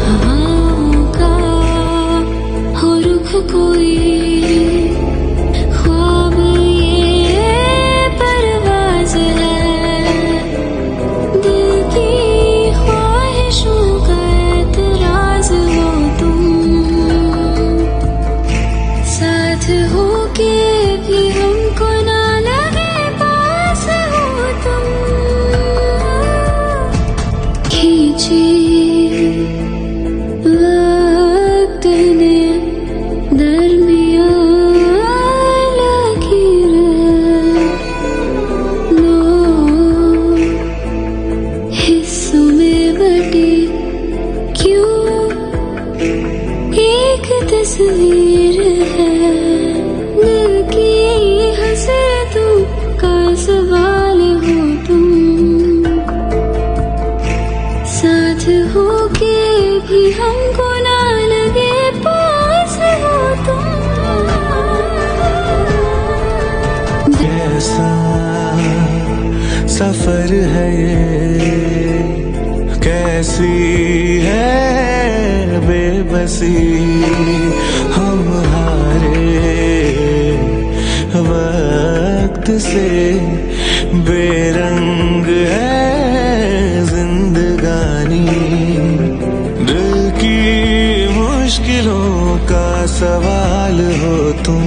हवाओं का हो रुख कोई ख्वाब ये परवाज है दिल की ख्वाहिशों का एतराज हो तुम साथ हो के भी हमको ना लगे पास हो तुम खींचे वक्त ने दरमियां लकीरें लो हिस्सों में बटी क्यों एक तस्वीर है दिल की हसरतों का सवाल हो तुम साथ हो के भी हमको ना लगे पास हो तुम कैसा सफर है ये कैसी है बेबसी हम हारे वक्त से बेरंग है जिंदगानी दिल की मुश्किलों का सवाल हो तुम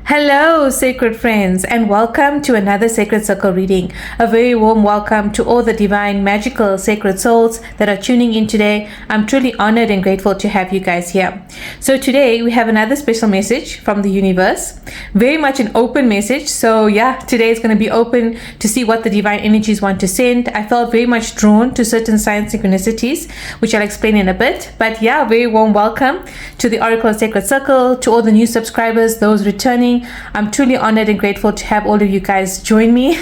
Hello, sacred friends, and welcome to another Sacred Circle reading. A very warm welcome to all the divine, magical, sacred souls that are tuning in today. I'm truly honored and grateful to have you guys here. So today we have another special message from the universe. Very much an open message. So yeah, today is going to be open to see what the divine energies want to send. I felt very much drawn to certain sign synchronicities, which I'll explain in a bit. But yeah, very warm welcome to the Oracle Sacred Circle, to all the new subscribers, those returning. I'm truly honored and grateful to have all of you guys join me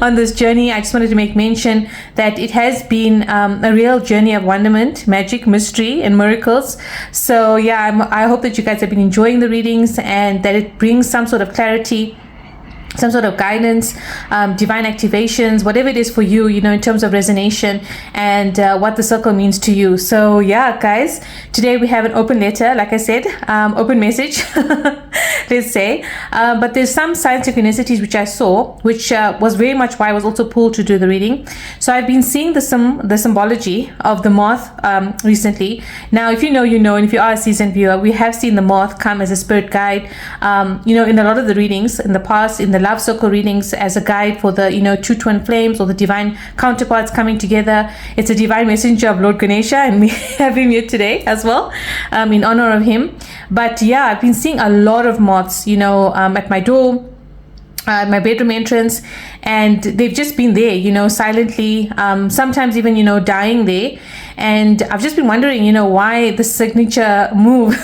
on this journey. I just wanted to make mention that it has been a real journey of wonderment, magic, mystery, and miracles. So yeah, I hope that you guys have been enjoying the readings and that it brings some sort of clarity, some sort of guidance, divine activations, whatever it is for you, you know, in terms of resonation and what the circle means to you. So yeah, guys, today we have an open letter, like I said, open message, let's say. But there's some sign synchronicities which I saw, which was very much why I was also pulled to do the reading. So I've been seeing the symbology of the moth recently. Now, if you know, you know, and if you are a seasoned viewer, we have seen the moth come as a spirit guide, you know, in a lot of the readings in the past, in the love circle readings, as a guide for the, you know, two twin flames or the divine counterparts coming together. It's a divine messenger of Lord Ganesha, and we have him here today as well, in honor of him. But yeah, I've been seeing a lot of moths, you know, at my door, my bedroom entrance, and they've just been there, you know, silently, sometimes even, you know, dying there. And I've just been wondering, you know, why the signature move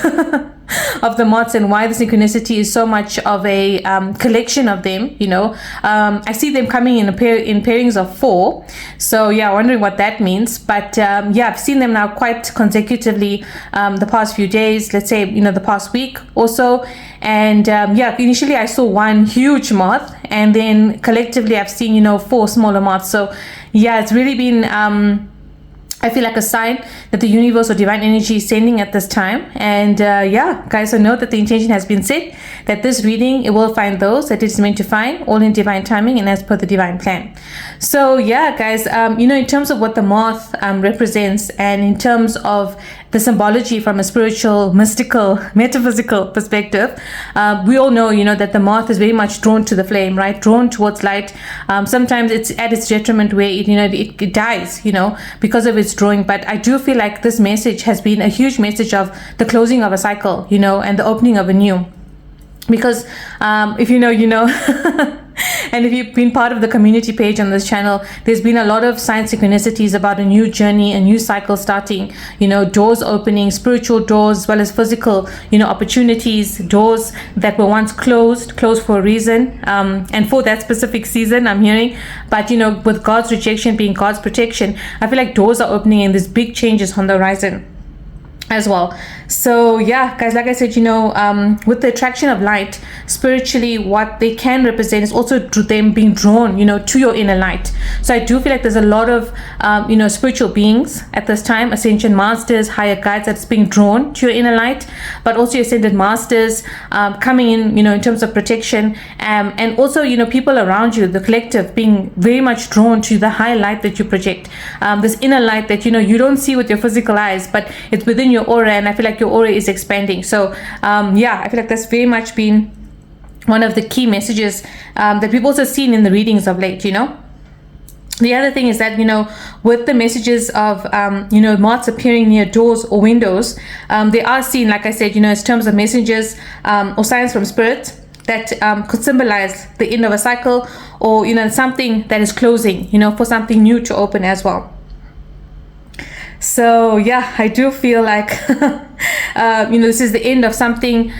of the moths and why the synchronicity is so much of a collection of them, you know. I see them coming in pairings of 4. So yeah, wondering what that means. But yeah, I've seen them now quite consecutively the past few days, let's say, you know, the past week or so. And yeah, initially I saw one huge moth, and then collectively I've seen, you know, 4 smaller moths. So yeah, it's really been I feel like a sign that the universe or divine energy is sending at this time. And yeah, guys, so note that the intention has been set, that this reading, it will find those that it's meant to find, all in divine timing and as per the divine plan. So yeah, guys, you know, in terms of what the moth represents, and in terms of the symbology from a spiritual, mystical, metaphysical perspective, we all know, you know, that the moth is very much drawn to the flame, right? Drawn towards light. Sometimes it's at its detriment where it, you know, it dies, you know, because of its it's drawing, but I do feel like this message has been a huge message of the closing of a cycle, and the opening of a new. Because if you know, you know. And if you've been part of the community page on this channel, there's been a lot of sign synchronicities about a new journey, a new cycle starting, doors opening, spiritual doors, as well as physical, opportunities, doors that were once closed for a reason, and for that specific season, I'm hearing. But, with God's rejection being God's protection, I feel like doors are opening and there's big changes on the horizon as well. So yeah, guys, like I said, with the attraction of light, spiritually, what they can represent is also them being drawn, to your inner light. So I do feel like there's a lot of, spiritual beings at this time, ascension masters, higher guides that's being drawn to your inner light, but also your ascended masters coming in, in terms of protection, and also, people around you, the collective, being very much drawn to the high light that you project, this inner light that, you don't see with your physical eyes, but it's within your aura, and I feel like your aura is expanding. So I feel like that's very much been one of the key messages that we've also seen in the readings of late. The other thing is that, with the messages of, moths appearing near doors or windows, they are seen, like I said, as terms of messages or signs from spirit that could symbolize the end of a cycle, or, something that is closing, for something new to open as well. So yeah, I do feel like this is the end of something,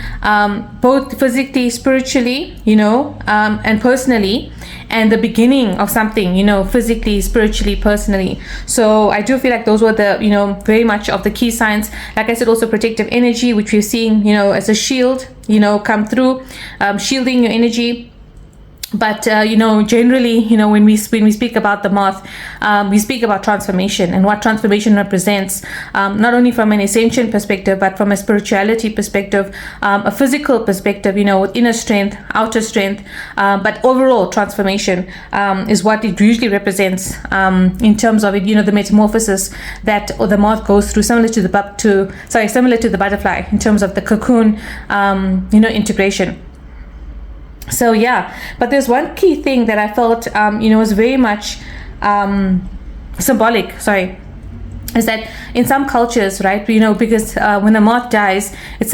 both physically, spiritually, and personally, and the beginning of something, physically, spiritually, personally. So I do feel like those were the, very much of the key signs. Like I said, also protective energy, which we're seeing, as a shield, come through, shielding your energy. But generally, when we speak about the moth, we speak about transformation and what transformation represents, not only from an ascension perspective, but from a spirituality perspective, a physical perspective, with inner strength, outer strength, but overall transformation is what it usually represents, in terms of it, the metamorphosis that the moth goes through, similar to the butterfly, in terms of the cocoon, integration. So yeah, but there's one key thing that I felt, was very much symbolic, is that in some cultures, right, because when a moth dies, it's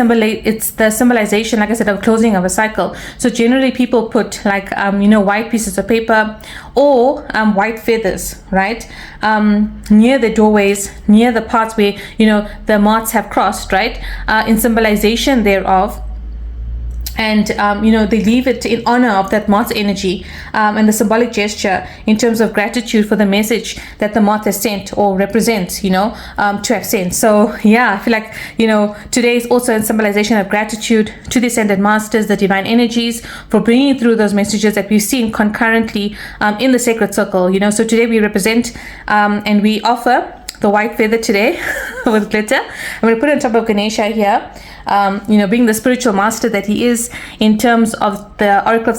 the symbolization, like I said, of closing of a cycle. So generally people put like, white pieces of paper or white feathers, right, near the doorways, near the parts where, the moths have crossed, right, in symbolization thereof. And, they leave it in honor of that moth's energy, and the symbolic gesture in terms of gratitude for the message that the moth has sent or represents, to have sent. So, yeah, I feel like, today is also a symbolization of gratitude to the ascended masters, the divine energies, for bringing through those messages that we've seen concurrently in the sacred circle. So today we represent and we offer the white feather today with glitter. I'm going to put it on top of Ganesha here. Being the spiritual master that he is, in terms of the oracle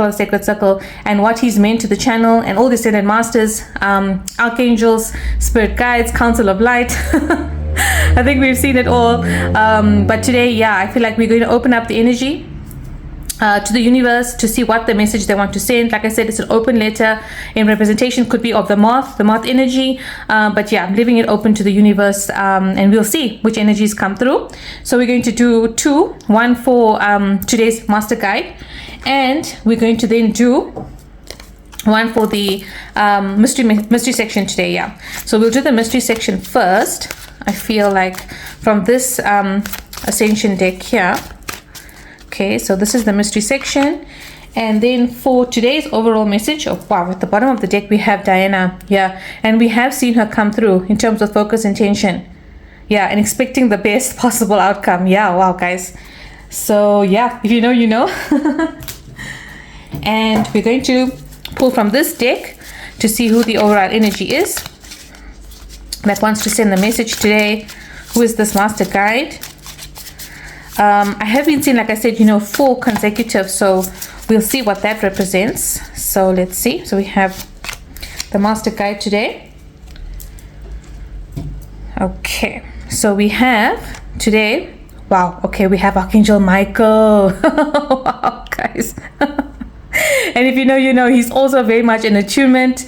of Sacred Circle, and what he's meant to the channel, and all the ascended masters, archangels, spirit guides, council of light. I think we've seen it all. But today, I feel like we're going to open up the energy to the universe to see what the message they want to send. Like I said, it's an open letter, in representation could be of the moth energy, but I'm leaving it open to the universe, and we'll see which energies come through. So we're going to do one for today's master guide, and we're going to then do one for the mystery section today. So we'll do the mystery section first, I feel like, from this ascension deck here. Okay, so this is the mystery section, and then for today's overall message, at the bottom of the deck we have Diana, and we have seen her come through in terms of focus, intention, and expecting the best possible outcome. Wow, guys. So if you know, you know. And we're going to pull from this deck to see who the overall energy is that wants to send the message today. Who is this master guide? I have been seeing, like I said, 4 consecutive, so we'll see what that represents. So let's see. So we have the master guide today. Okay, so we have today, we have Archangel Michael. Wow, guys. And if you know, you know, he's also very much in attunement,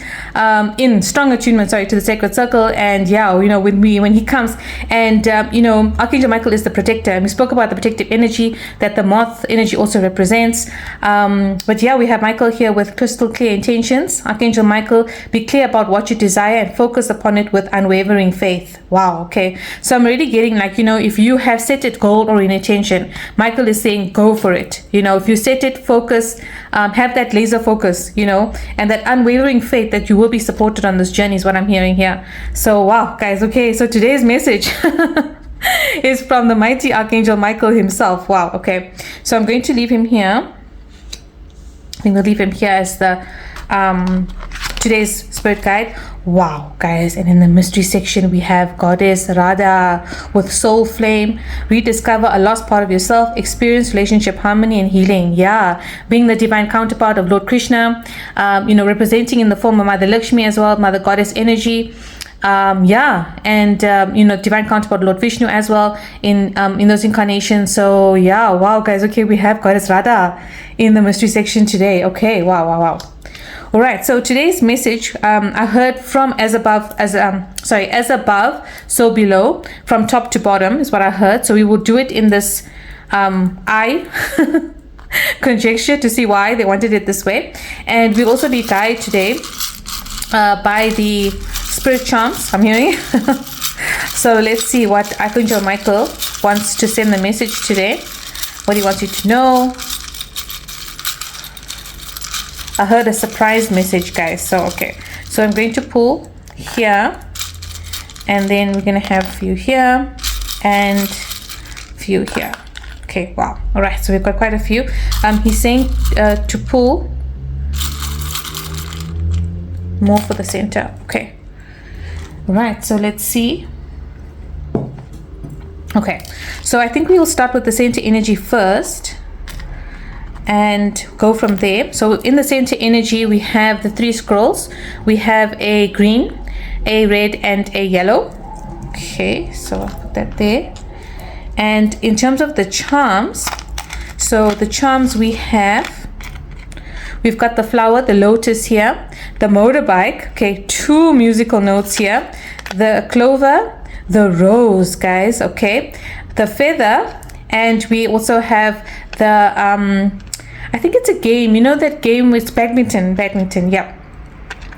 in strong attunement, sorry, to the sacred circle. And yeah, you know, when he comes, and you know, Archangel Michael is the protector, and we spoke about the protective energy that the moth energy also represents. But yeah, we have Michael here with crystal clear intentions. Archangel Michael, be clear about what you desire and focus upon it with unwavering faith. Wow. Okay, so I'm already getting like, you know, if you have set it goal or an intention, Michael is saying go for it. You know, if you set it, focus, have that laser focus, you know, and that unwavering faith that you will be supported on this journey is what I'm hearing here. So wow, guys. Okay, so today's message is from the mighty Archangel Michael himself. Wow. Okay, so I'm going to leave him here. I think we'll leave him here as the today's spirit guide. Wow, guys. And in the mystery section, we have Goddess Radha with soul flame. Rediscover a lost part of yourself. Experience relationship harmony and healing. Yeah, being the divine counterpart of Lord Krishna, you know, representing in the form of Mother Lakshmi as well, Mother Goddess energy. Yeah, and you know, divine counterpart Lord Vishnu as well in those incarnations. So yeah, wow, guys. Okay, we have Goddess Radha in the mystery section today. Okay, wow. All right, so today's message, I heard from as above, as above, so below, from top to bottom is what I heard. So we will do it in this I conjecture to see why they wanted it this way. And we'll also be guided today by the spirit charms I'm hearing. So let's see what Archangel Michael wants to send the message today, what he wants you to know. I heard a surprise message, guys. So okay, so I'm going to pull here, and then we're gonna have a few here and a few here. Okay, wow. All right, so we've got quite a few. He's saying to pull more for the center. Okay, all right, so let's see. Okay, so I think we will start with the center energy first and go from there. So in the center energy, we have the 3 scrolls. We have a green, a red, and a yellow. Okay, so I'll put that there. And in terms of the charms, so the charms we've got the flower, the lotus here, the motorbike, okay, 2 musical notes here, the clover, the rose, guys, okay, the feather, and we also have the I think it's a game, you know, that game with badminton, yeah.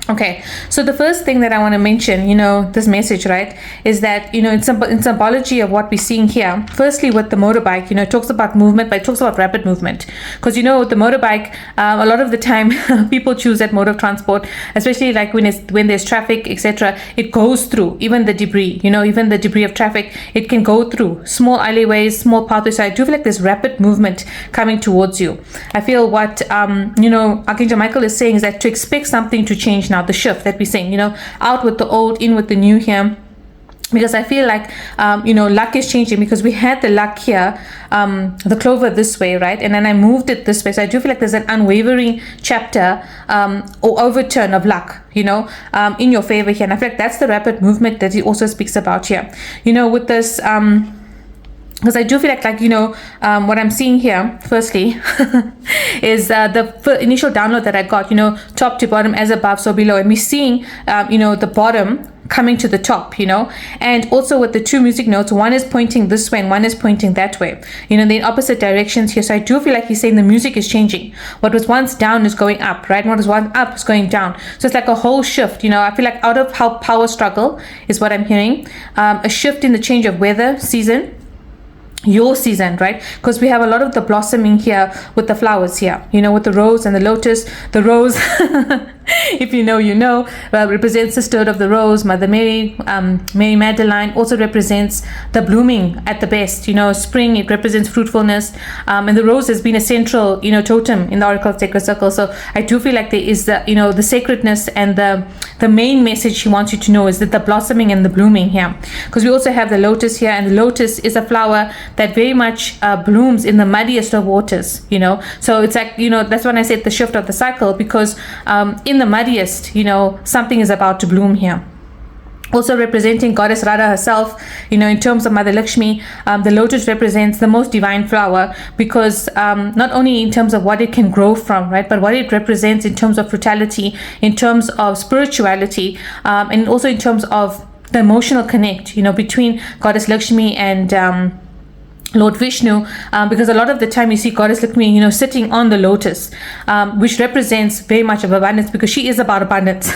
Okay, so the first thing that I want to mention, you know, this message, right, is that, you know, in symbology of what we're seeing here, firstly with the motorbike, you know, it talks about movement, but it talks about rapid movement. Because, you know, the motorbike, a lot of the time, people choose that mode of transport, especially like when there's traffic, etc. It goes through, even the debris, you know, even the debris of traffic, it can go through small alleyways, small pathways. So I do feel like there's rapid movement coming towards you. I feel what, you know, Archangel Michael is saying is that to expect something to change now, the shift that we're saying, you know, out with the old, in with the new here, because I feel like you know, luck is changing, because we had the luck here, the clover this way, right, and then I moved it this way. So I do feel like there's an unwavering chapter or overturn of luck, you know, in your favor here. And I feel like that's the rapid movement that he also speaks about here, you know, with this because I do feel like, you know, what I'm seeing here, firstly, is the initial download that I got, you know, top to bottom, as above, so below. And we're seeing, you know, the bottom coming to the top, you know, and also with the 2 music notes, one is pointing this way and one is pointing that way, you know, in opposite directions here. So I do feel like he's saying the music is changing. What was once down is going up, right? And what was once up is going down. So it's like a whole shift, you know. I feel like out of how power struggle is what I'm hearing, a shift in the change of weather, season, your season, right? Because we have a lot of the blossoming here with the flowers here, you know, with the rose and the lotus. The rose if you know, you know, represents the steward of the rose, Mother Mary. Mary Magdalene also represents the blooming at the best, you know, spring. It represents fruitfulness, and the rose has been a central, you know, totem in the Oracle of Sacred Circle. So I do feel like there is the, you know, the sacredness, and the main message he wants you to know is that the blossoming and the blooming here, because we also have the lotus here, and the lotus is a flower that very much blooms in the muddiest of waters, you know. So it's like, you know, that's when I said the shift of the cycle, because in the muddiest, you know, something is about to bloom here. Also representing Goddess Radha herself, in terms of Mother Lakshmi, the lotus represents the most divine flower, because not only in terms of what it can grow from, right, but what it represents in terms of fruitality, in terms of spirituality, and also in terms of the emotional connect, between Goddess Lakshmi and Lord Vishnu, because a lot of the time you see Goddess Lakshmi, sitting on the lotus, which represents very much of abundance, because she is about abundance.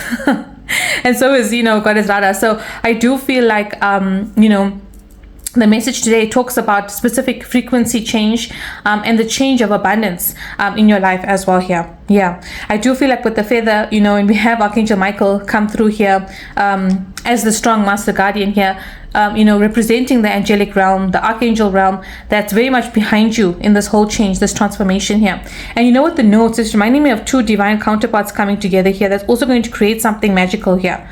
And so is, Goddess Radha. So I do feel like, the message today talks about specific frequency change, and the change of abundance in your life as well here. Yeah, I do feel like with the feather, and we have Archangel Michael come through here as the strong master guardian here, representing the angelic realm, the archangel realm that's very much behind you in this whole change, this transformation here. And you know what the notes is reminding me of two divine counterparts coming together here that's also going to create something magical here.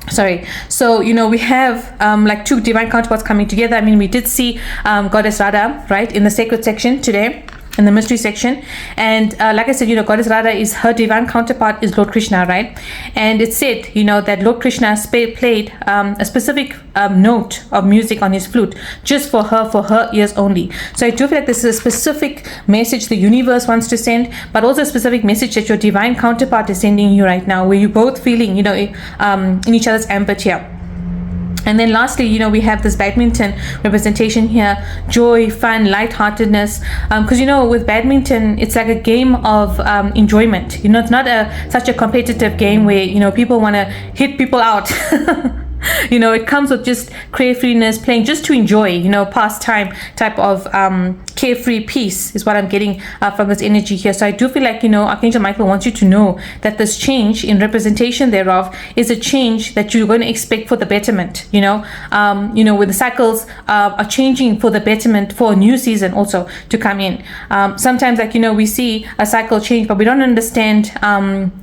Sorry, so we have like two divine counterparts coming together. I mean, we did see Goddess Radha, right, in the sacred section today, in the mystery section, and like I said, Goddess Radha is her divine counterpart is Lord Krishna, right? And it said that Lord Krishna played a specific note of music on his flute just for her ears only. So I do feel like this is a specific message the universe wants to send, but also a specific message that your divine counterpart is sending you right now, where you're both feeling in each other's ambit here. And then lastly, we have this badminton representation here, joy, fun, lightheartedness. Because, with badminton, it's like a game of enjoyment. It's not such a competitive game where, people want to hit people out. It comes with just carefreeness, playing just to enjoy, pastime type of carefree peace is what I'm getting from this energy here. So I do feel like, Archangel Michael wants you to know that this change in representation thereof is a change that you're going to expect for the betterment, where the cycles are changing for the betterment for a new season also to come in. Sometimes, we see a cycle change, but we don't understand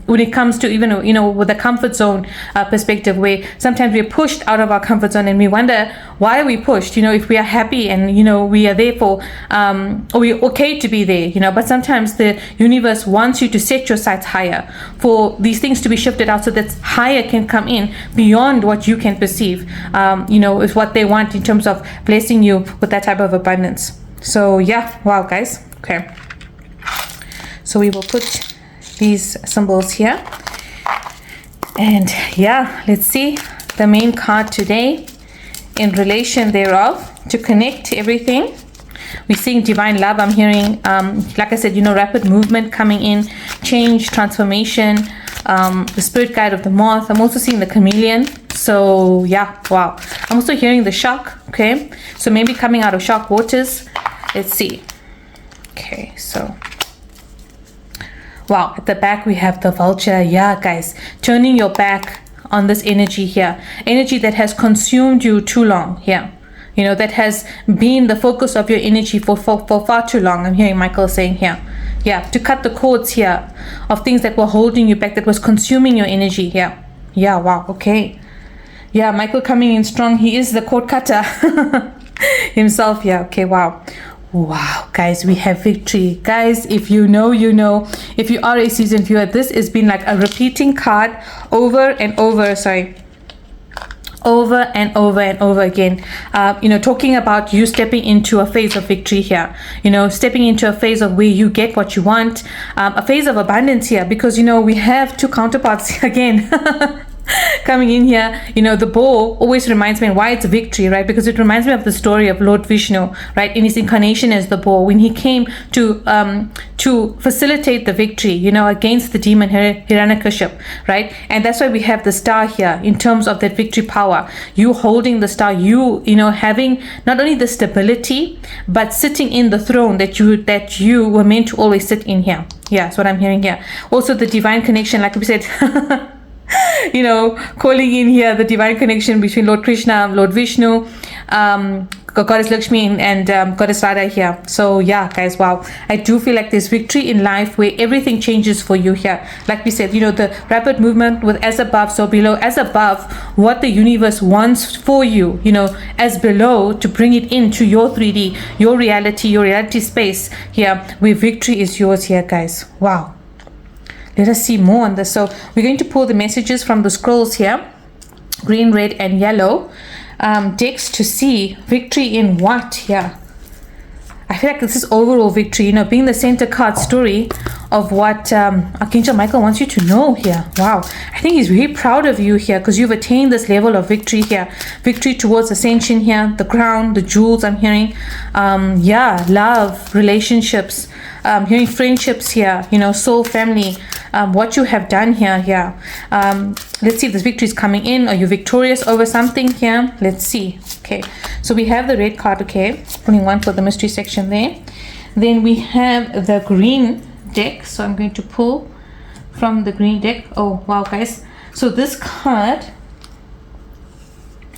when it comes to even, with the comfort zone perspective, where sometimes we're pushed out of our comfort zone and we wonder, why are we pushed? If we are happy and, we are there for, or we're okay to be there, but sometimes the universe wants you to set your sights higher for these things to be shifted out so that higher can come in beyond what you can perceive, is what they want in terms of blessing you with that type of abundance. So yeah, wow guys. Okay. So we will put these symbols here. And yeah, let's see the main card today in relation thereof to connect everything. We're seeing divine love. I'm hearing, like I said, rapid movement coming in, change, transformation, the spirit guide of the moth. I'm also seeing the chameleon. So yeah, wow. I'm also hearing the shark. Okay, so maybe coming out of shark waters. Let's see. Okay, so wow, at the back we have the vulture. Yeah, guys, turning your back on this energy here, energy that has consumed you too long here, that has been the focus of your energy for far too long. I'm hearing Michael saying here, yeah, to cut the cords here of things that were holding you back, that was consuming your energy here. Yeah, wow, okay. Yeah, Michael coming in strong. He is the cord cutter himself. Yeah, okay, wow. Wow, guys, we have victory. Guys, if you know, if you are a seasoned viewer, this has been like a repeating card over and over and over again, talking about you stepping into a phase of victory here, stepping into a phase of where you get what you want, a phase of abundance here, because we have two counterparts again coming in here. The bow always reminds me why it's victory, right? Because it reminds me of the story of Lord Vishnu, right, in his incarnation as the bow, when he came to facilitate the victory, against the demon Hiranyakashipu, right? And that's why we have the star here in terms of that victory power. You holding the star, you having not only the stability, but sitting in the throne that you were meant to always sit in here. Yeah, that's what I'm hearing here. Also the divine connection, like we said, calling in here the divine connection between Lord Krishna, Lord Vishnu, Goddess Lakshmi, and Goddess Radha here. So yeah, guys, wow. I do feel like there's victory in life where everything changes for you here. Like we said, the rapid movement with as above, so below. As above, what the universe wants for you, as below, to bring it into your 3D, your reality space here, where victory is yours here, guys. Wow. let us see more on this. So we're going to pull the messages from the scrolls here, green, red, and yellow decks, to see victory in what here. I feel like this is overall victory, you know, being the center card story of what Archangel Michael wants you to know here. Wow, I think he's really proud of you here because you've attained this level of victory here. Victory towards ascension here, the crown, the jewels I'm hearing. Yeah, love, relationships, hearing friendships here, you know, soul, family, what you have done here. Let's see if this victory is coming in. Are you victorious over something here? Let's see. Okay, so we have the red card, okay, pulling one for the mystery section there. Then we have the green deck, so I'm going to pull from the green deck. Oh wow, guys, so this card,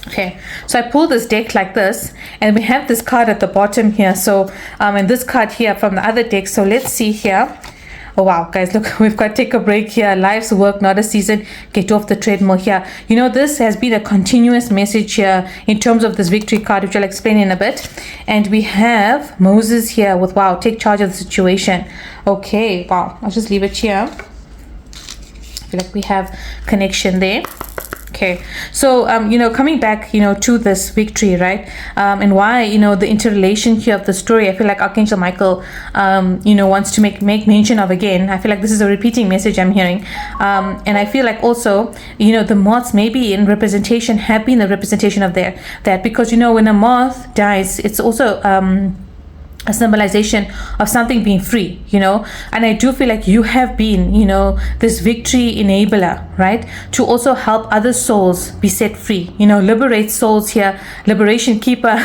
okay, so I pull this deck like this, and we have this card at the bottom here. So and this card here from the other deck. So let's see here. Oh wow, guys, look, we've got take a break here. Life's work, not a season. Get off the treadmill here. You know, this has been a continuous message here in terms of this victory card, which I'll explain in a bit. And we have Moses here with, wow, take charge of the situation. Okay, wow, I'll just leave it here. I feel like we have connection there. Okay, so you know, coming back, you know, to this victory, right, and why, you know, the interrelation here of the story, I feel like Archangel Michael you know, wants to make mention of again. I feel like this is a repeating message I'm hearing, and I feel like also, you know, the moths maybe in representation have been the representation of that, because, you know, when a moth dies, it's also a symbolization of something being free, you know. And I do feel like you have been, you know, this victory enabler, right, to also help other souls be set free, you know, liberate souls here, liberation keeper.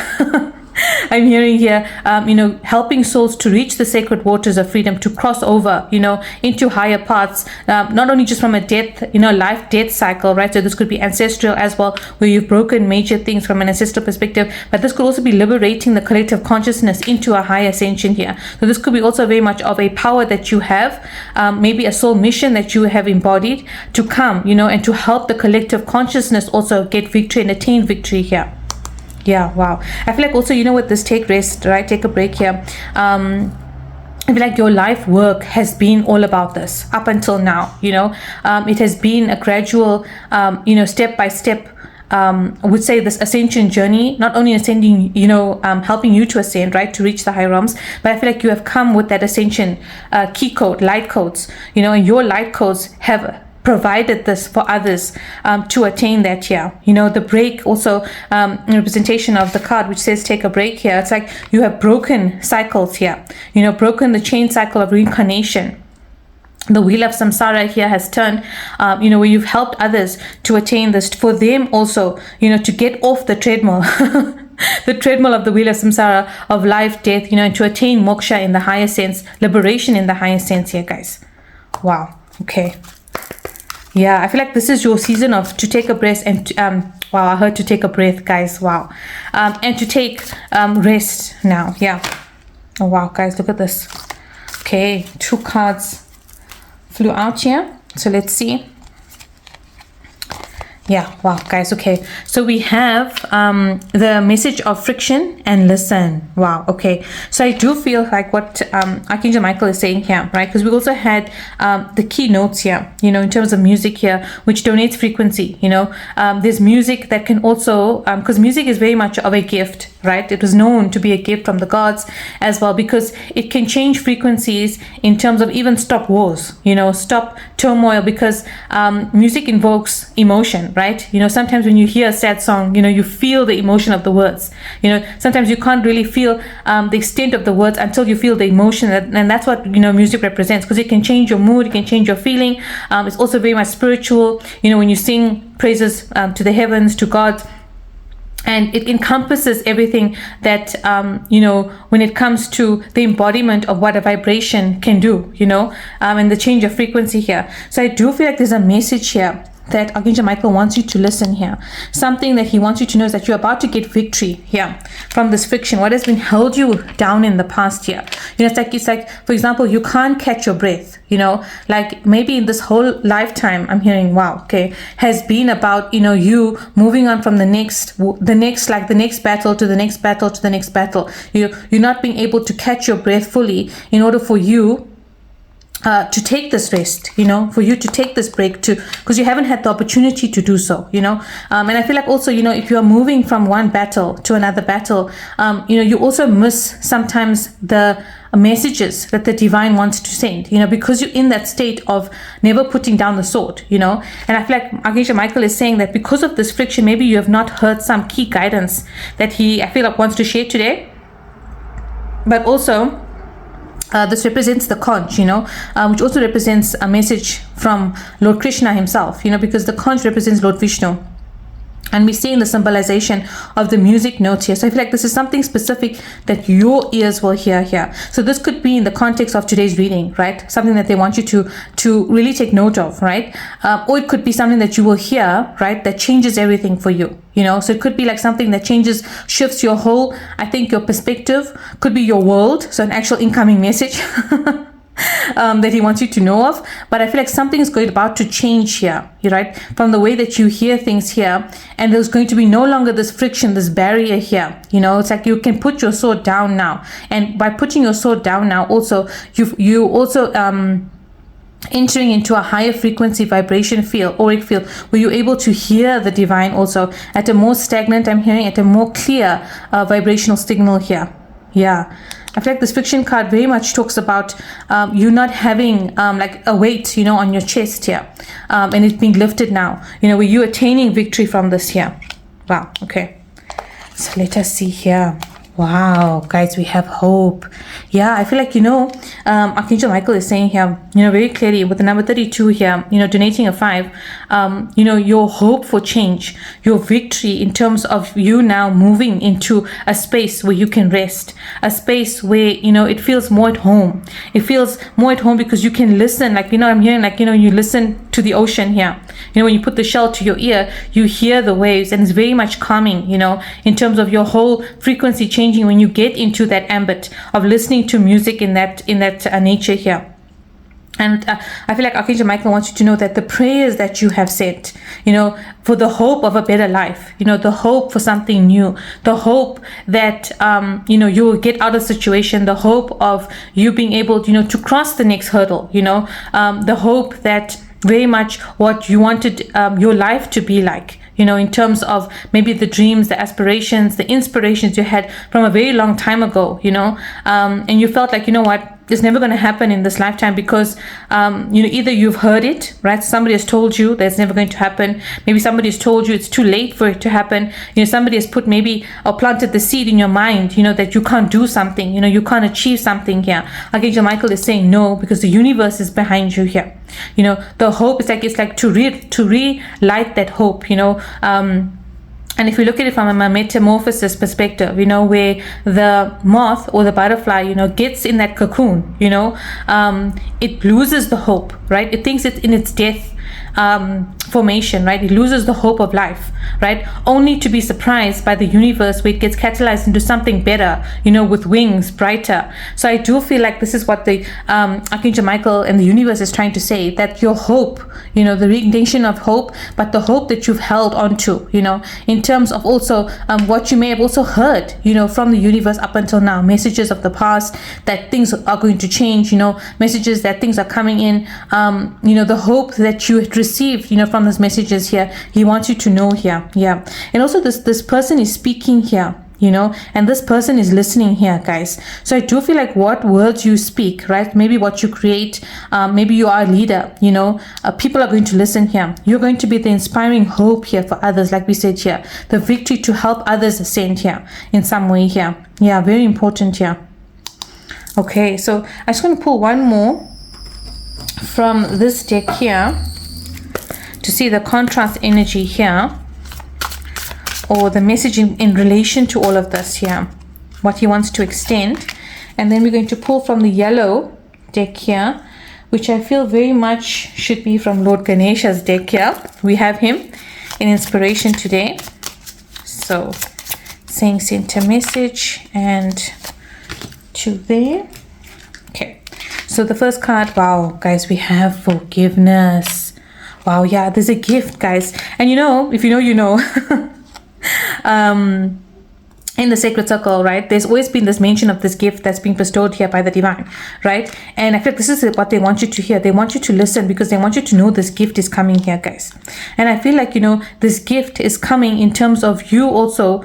I'm hearing here, you know, helping souls to reach the sacred waters of freedom, to cross over, you know, into higher paths, not only just from a death, you know, life-death cycle, right? So this could be ancestral as well, where you've broken major things from an ancestral perspective, but this could also be liberating the collective consciousness into a higher ascension here. So this could be also very much of a power that you have, maybe a soul mission that you have embodied to come, you know, and to help the collective consciousness also get victory and attain victory here. Yeah, wow. I feel like also, you know what, this take rest, right? Take a break here. I feel like your life work has been all about this up until now, you know. It has been a gradual, you know, step by step, I would say, this ascension journey, not only ascending, you know, helping you to ascend, right, to reach the high realms, but I feel like you have come with that ascension key code, light codes, you know, and your light codes have provided this for others to attain that here. You know, the break also representation of the card which says take a break here. It's like you have broken cycles here, you know, broken the chain cycle of reincarnation. The wheel of samsara here has turned, you know, where you've helped others to attain this, for them also, you know, to get off the treadmill, the treadmill of the wheel of samsara, of life, death, you know, and to attain moksha in the higher sense, liberation in the higher sense here, guys. Wow. Okay. Yeah, I feel like this is your season of to take a breath and wow, I heard to take a breath, guys. Wow. And to take rest now. Yeah. Oh wow, guys, look at this. Okay, 2 cards flew out here. So let's see. Yeah, wow, guys, okay. So we have the message of friction and listen. Wow, okay. So I do feel like what Archangel Michael is saying here, right? Because we also had the keynotes here, you know, in terms of music here, which donates frequency, you know. There's music that can also, because music is very much of a gift, right? It was known to be a gift from the gods as well, because it can change frequencies in terms of even stop wars, you know, stop turmoil, because music invokes emotion, right? You know, sometimes when you hear a sad song, you know, you feel the emotion of the words. You know, sometimes you can't really feel the extent of the words until you feel the emotion, and that's what, you know, music represents, because it can change your mood, it can change your feeling. It's also very much spiritual, you know, when you sing praises to the heavens, to God. And it encompasses everything that, you know, when it comes to the embodiment of what a vibration can do, you know, and the change of frequency here. So I do feel like there's a message here that Archangel Michael wants you to listen here. Something that he wants you to know is that you're about to get victory here from this friction, what has been held you down in the past here. You know, it's like, for example, you can't catch your breath, you know, like maybe in this whole lifetime, I'm hearing, wow, okay, has been about, you know, you moving on from the next battle to the next battle to the next battle. You're not being able to catch your breath fully in order for you to take this rest, for you to take this break because you haven't had the opportunity to do so, and I feel like also, if you are moving from one battle to another battle, you also miss sometimes the messages that the divine wants to send, because you're in that state of never putting down the sword, and I feel like Archangel Michael is saying that because of this friction, maybe you have not heard some key guidance that he, I feel like, wants to share today. But also, this represents the conch, which also represents a message from Lord Krishna himself, because the conch represents Lord Vishnu. And we're seeing the symbolization of the music notes here. So I feel like this is something specific that your ears will hear here. So this could be in the context of today's reading, right? Something that they want you to really take note of, right? Or it could be something that you will hear, right? That changes everything for you, So it could be like something that shifts your whole, I think, your perspective. Could be your world. So an actual incoming message. That he wants you to know of, but I feel like something is about to change here, right? From the way that you hear things here, and there's going to be no longer this friction, this barrier here. It's like you can put your sword down now, and by putting your sword down now, also you also entering into a higher frequency vibration field, auric field, where you're able to hear the divine also at a more stagnant, I'm hearing, at a more clear vibrational signal here. Yeah. I feel like this friction card very much talks about you not having like a weight, on your chest here, and it's being lifted now, where you're attaining victory from this here. Wow. Okay. So let us see here. Wow, guys, we have hope. Yeah, I feel like, Archangel Michael is saying here, very clearly with the number 32 here, donating a 5, your hope for change, your victory in terms of you now moving into a space where you can rest, a space where, it feels more at home. It feels more at home because you can listen, like, I'm hearing, like, you listen to the ocean here. When you put the shell to your ear, you hear the waves, and it's very much calming, in terms of your whole frequency changing when you get into that ambit of listening to music in that nature here. And I feel like Archangel Michael wants you to know that the prayers that you have said, for the hope of a better life, the hope for something new, the hope that, you will get out of the situation, the hope of you being able, to cross the next hurdle, the hope that very much what you wanted your life to be like, in terms of maybe the dreams, the aspirations, the inspirations you had from a very long time ago, and you felt like, what, it's never going to happen in this lifetime because, either you've heard it, right? Somebody has told you that it's never going to happen. Maybe somebody has told you it's too late for it to happen. Somebody has put maybe or planted the seed in your mind, that you can't do something, you can't achieve something here. Archangel Michael is saying no, because the universe is behind you here. The hope is like, it's like to relight that hope, and if we look at it from a metamorphosis perspective, where the moth or the butterfly, gets in that cocoon, it loses the hope, right? It thinks it's in its death formation, right? It loses the hope of life, right? Only to be surprised by the universe where it gets catalyzed into something better, with wings, brighter. So I do feel like this is what the Archangel Michael and the universe is trying to say, that your hope, the reignition of hope, but the hope that you've held onto, in terms of also what you may have also heard, from the universe up until now, messages of the past that things are going to change, messages that things are coming in, the hope that you had received, from those messages here, he wants you to know here. Yeah. And also this person is speaking here, and this person is listening here, guys. So I do feel like what words you speak, right? Maybe what you create, maybe you are a leader, people are going to listen here. You're going to be the inspiring hope here for others, like we said here, the victory to help others ascend here in some way here. Yeah, very important here. Okay, so I just want to pull one more from this deck here to see the contrast energy here, or the message in relation to all of this here, what he wants to extend. And then we're going to pull from the yellow deck here, which I feel very much should be from Lord Ganesha's deck here. We have him in inspiration today. So saying center message and to there. Okay, so the first card, wow, guys, we have forgiveness. Wow, yeah, there's a gift, guys. And if you know, in the sacred circle, right, there's always been this mention of this gift that's being bestowed here by the divine, right? And I feel like this is what they want you to hear. They want you to listen because they want you to know this gift is coming here, guys. And I feel like, this gift is coming in terms of you also,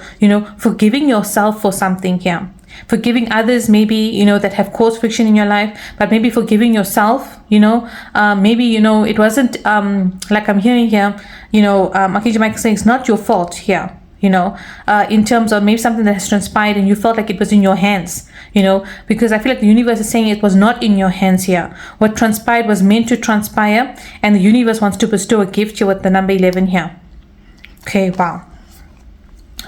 forgiving yourself for something here. Forgiving others, maybe, that have caused friction in your life, but maybe forgiving yourself, maybe, it wasn't, like I'm hearing here, Archangel Michael saying it's not your fault here. In terms of maybe something that has transpired and you felt like it was in your hands, because I feel like the universe is saying it was not in your hands here. What transpired was meant to transpire, and the universe wants to bestow a gift here with the number 11 here. Okay, wow.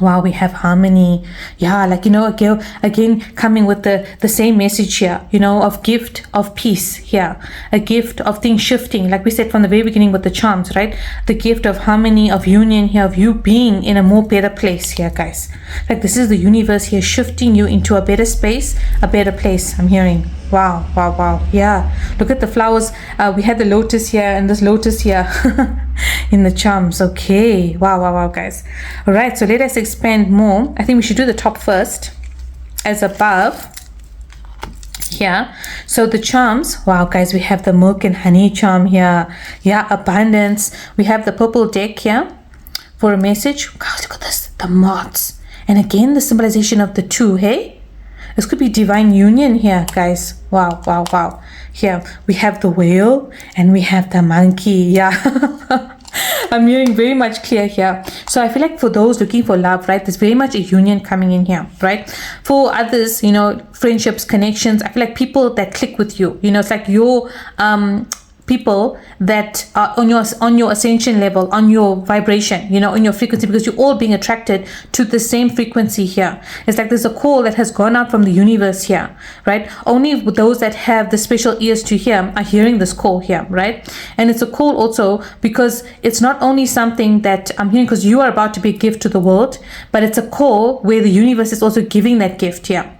Wow, we have harmony. Yeah, like, again coming with the same message here, of gift of peace here, a gift of things shifting, like we said from the very beginning with the charms, right? The gift of harmony, of union here, of you being in a more better place here, guys. Like, this is the universe here shifting you into a better space, a better place, I'm hearing. Wow, wow, wow. Yeah, look at the flowers. We had the lotus here and this lotus here in the charms. Okay, wow, wow, wow, guys. All right, so let us expand more. I think we should do the top first, as above here. So the charms, wow, guys, we have the milk and honey charm here. Yeah, abundance. We have the purple deck here for a message. Guys, look at this, the moths. And again, the symbolization of the two, hey? This could be divine union here, guys. Wow, wow, wow. Here we have the whale and we have the monkey. Yeah. I'm hearing very much clear here. So I feel like for those looking for love, right, there's very much a union coming in here, right? For others, friendships, connections, I feel like people that click with you, it's like your people that are on your ascension level, on your vibration, on your frequency, because you're all being attracted to the same frequency here. It's like there's a call that has gone out from the universe here, right? Only those that have the special ears to hear are hearing this call here, right? And it's a call also because it's not only something that I'm hearing because you are about to be a gift to the world, but it's a call where the universe is also giving that gift here.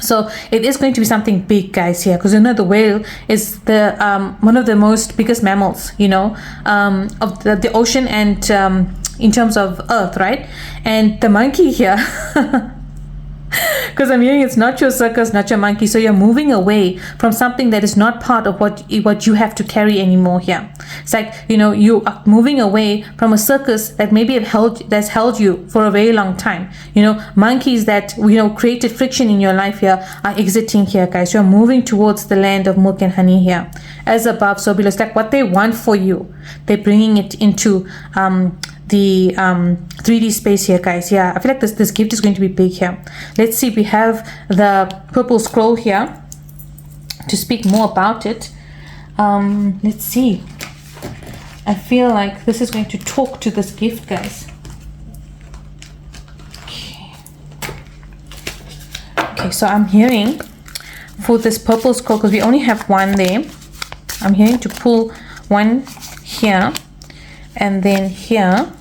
So it is going to be something big, guys, here, because the whale is the one of the most biggest mammals, of the ocean and in terms of earth, right? And the monkey here, because I'm hearing it's not your circus, not your monkey. So you're moving away from something that is not part of what you have to carry anymore here. It's like, you are moving away from a circus that maybe that's held you for a very long time. Monkeys that, created friction in your life here are exiting here, guys. You're moving towards the land of milk and honey here. As above, so below. It's like what they want for you, they're bringing it into the 3D space here, guys. Yeah, I feel like this gift is going to be big here. Let's see, we have the purple scroll here to speak more about it. Let's see. I feel like this is going to talk to this gift, guys. Okay, so I'm hearing for this purple scroll, because we only have one there, I'm hearing to pull one here and then here,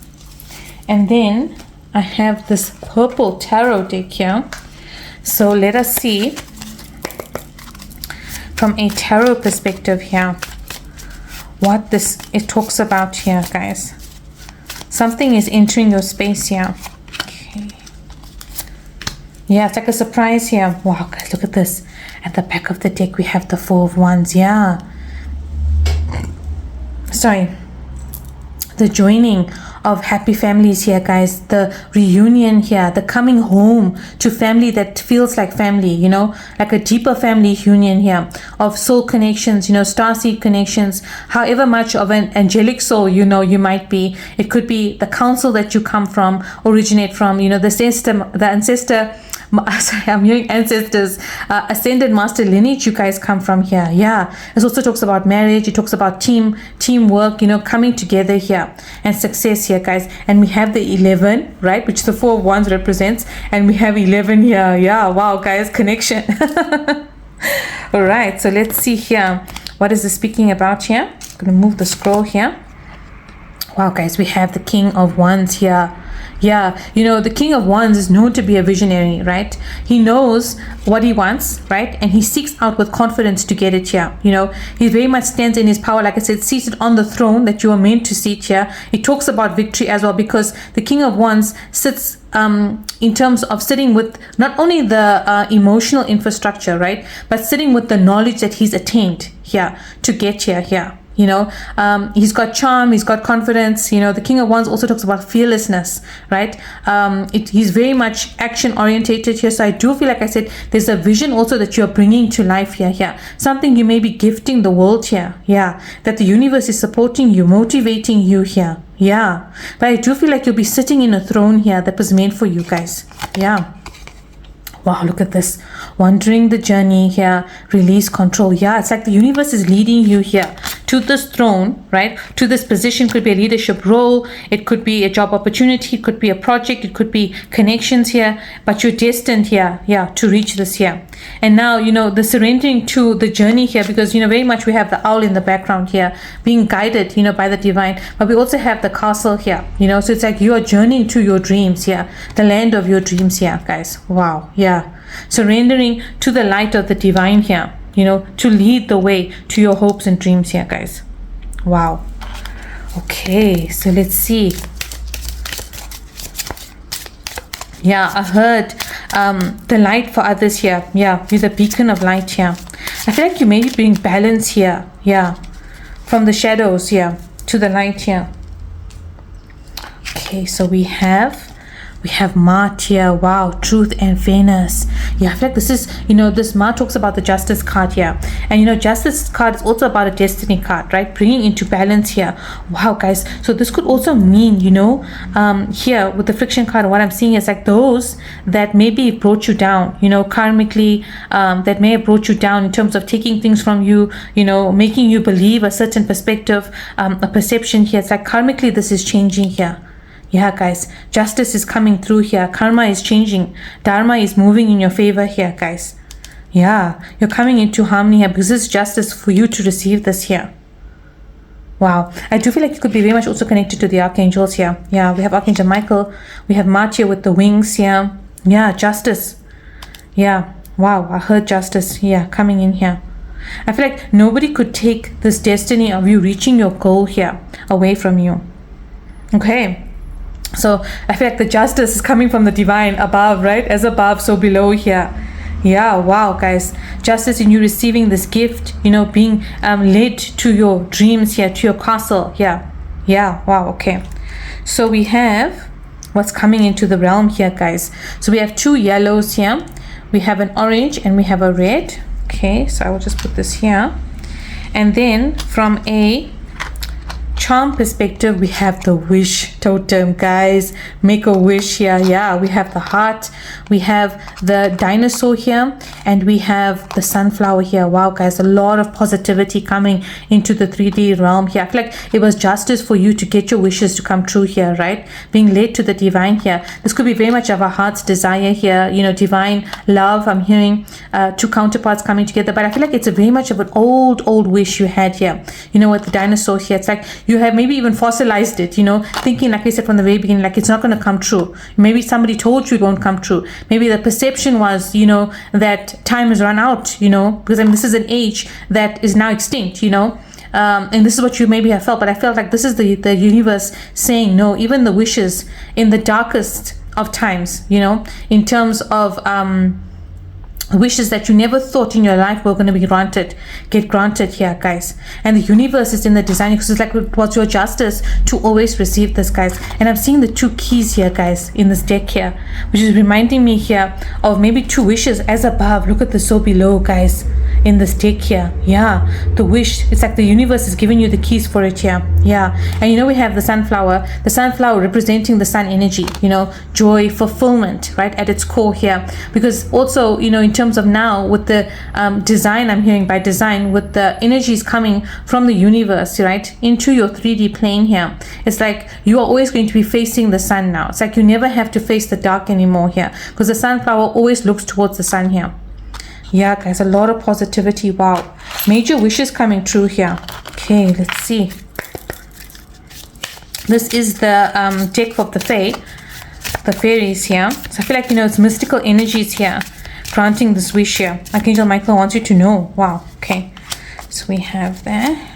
and then I have this purple tarot deck here. So let us see from a tarot perspective here what it talks about here, guys. Something is entering your space here. Okay. Yeah, it's like a surprise here. Wow, guys, look at this. At the back of the deck we have the Four of Wands. Yeah, sorry, the joining of happy families here, guys. The reunion here, the coming home to family that feels like family, like a deeper family union here of soul connections, starseed connections, however much of an angelic soul you might be. It could be the council that you come from, originate from, the ancestor. Sorry, I'm hearing ancestors, ascended master lineage you guys come from here. Yeah, it also talks about marriage. It talks about teamwork, coming together here, and success here, guys. And we have the 11, right, which the Four of Wands represents, and we have 11 here. Yeah, wow, guys, connection. All right, so let's see here. What is this speaking about here? I'm gonna move the scroll here. Wow, guys, we have the King of Wands here. Yeah, you know, the King of Wands is known to be a visionary, right? He knows what he wants, right? And he seeks out with confidence to get it here. You know, he very much stands in his power, like I said, seated on the throne that you are meant to sit here. It talks about victory as well, because the King of Wands sits in terms of sitting with not only the emotional infrastructure, right? But sitting with the knowledge that he's attained here to get here. You know, he's got charm, he's got confidence. You know, the King of Wands also talks about fearlessness, right? He's very much action orientated here. So I do feel, like I said, there's a vision also that you're bringing to life here. Something you may be gifting the world here. Yeah, that the universe is supporting you, motivating you here. Yeah, but I do feel like you'll be sitting in a throne here that was meant for you guys. Yeah. Wow, look at this. Wandering the journey here, release control. Yeah, it's like the universe is leading you here to this throne, right? To this position. Could be a leadership role. It could be a job opportunity. It could be a project. It could be connections here. But you're destined here, to reach this here. And now, you know, the surrendering to the journey here, because, you know, very much we have the owl in the background here, being guided, you know, by the divine. But we also have the castle here, you know, so it's like you are journeying to your dreams here, the land of your dreams here, guys. Wow, yeah. Surrendering to the light of the divine here, you know, to lead the way to your hopes and dreams here, guys. Wow. Okay, so let's see. Yeah, I heard the light for others here. Yeah, you're the beacon of light here. I feel like you may be bring balance here. Yeah, from the shadows here to the light here. Okay, so we have Mart here. Wow, truth and fairness. Yeah, I feel like this is, you know, this Mart talks about the justice card here. And, you know, justice card is also about a destiny card, right? Bringing into balance here. Wow, guys. So this could also mean, you know, here with the friction card, what I'm seeing is like those that maybe brought you down, you know, karmically, that may have brought you down in terms of taking things from you, you know, making you believe a certain perspective, a perception here. It's like karmically this is changing here. Yeah, guys, justice is coming through here. Karma is changing. Dharma is moving in your favor here, guys. Yeah, you're coming into harmony here because it's justice for you to receive this here. Wow, I do feel like you could be very much also connected to the archangels here. Yeah, we have Archangel Michael. We have Mart here with the wings here. Yeah, justice. Yeah, wow, I heard justice. Yeah, coming in here. I feel like nobody could take this destiny of you reaching your goal here away from you. Okay. So I feel like the justice is coming from the divine above, right? As above, so below here. Yeah, wow, guys. Justice in you receiving this gift, you know, being led to your dreams here, to your castle here. Yeah, wow, okay. So we have what's coming into the realm here, guys. So we have two yellows here. We have an orange and we have a red. Okay, so I will just put this here. And then from a charm perspective, we have the wish totem, guys. Make a wish here. Yeah, we have the heart, we have the dinosaur here, and we have the sunflower here. Wow, guys, a lot of positivity coming into the 3D realm here. I feel like it was justice for you to get your wishes to come true here, right? Being led to the divine here. This could be very much of a heart's desire here, you know, divine love. I'm hearing two counterparts coming together, but I feel like it's a very much of an old wish you had here, you know, with the dinosaur here. It's like you have maybe even fossilized it, you know, thinking, like I said from the very beginning, like it's not going to come true. Maybe somebody told you it won't come true. Maybe the perception was, you know, that time has run out, you know, because I mean, this is an age that is now extinct, you know, and this is what you maybe have felt. But I felt like this is the universe saying no, even the wishes in the darkest of times, you know, in terms of wishes that you never thought in your life were going to be granted, get granted here, guys. And the universe is in the design because it's like it was your justice to always receive this, guys. And I'm seeing the two keys here, guys, in this deck here, which is reminding me here of maybe two wishes as above. Look at the so below, guys, in this deck here. Yeah, the wish, it's like the universe is giving you the keys for it here. Yeah, and you know, we have the sunflower representing the sun energy, you know, joy, fulfillment, right, at its core here. Because also, you know, in terms of now with the design, I'm hearing by design, with the energies coming from the universe, right, into your 3D plane here, it's like you are always going to be facing the sun now. It's like you never have to face the dark anymore here, because the sunflower always looks towards the sun here. Yeah, guys, a lot of positivity. Wow, major wishes coming true here. Okay, let's see. This is the deck of the Fae. the fairies here. So I feel like, it's mystical energies here granting this wish here. Archangel Michael wants you to know. Wow. Okay. So we have that.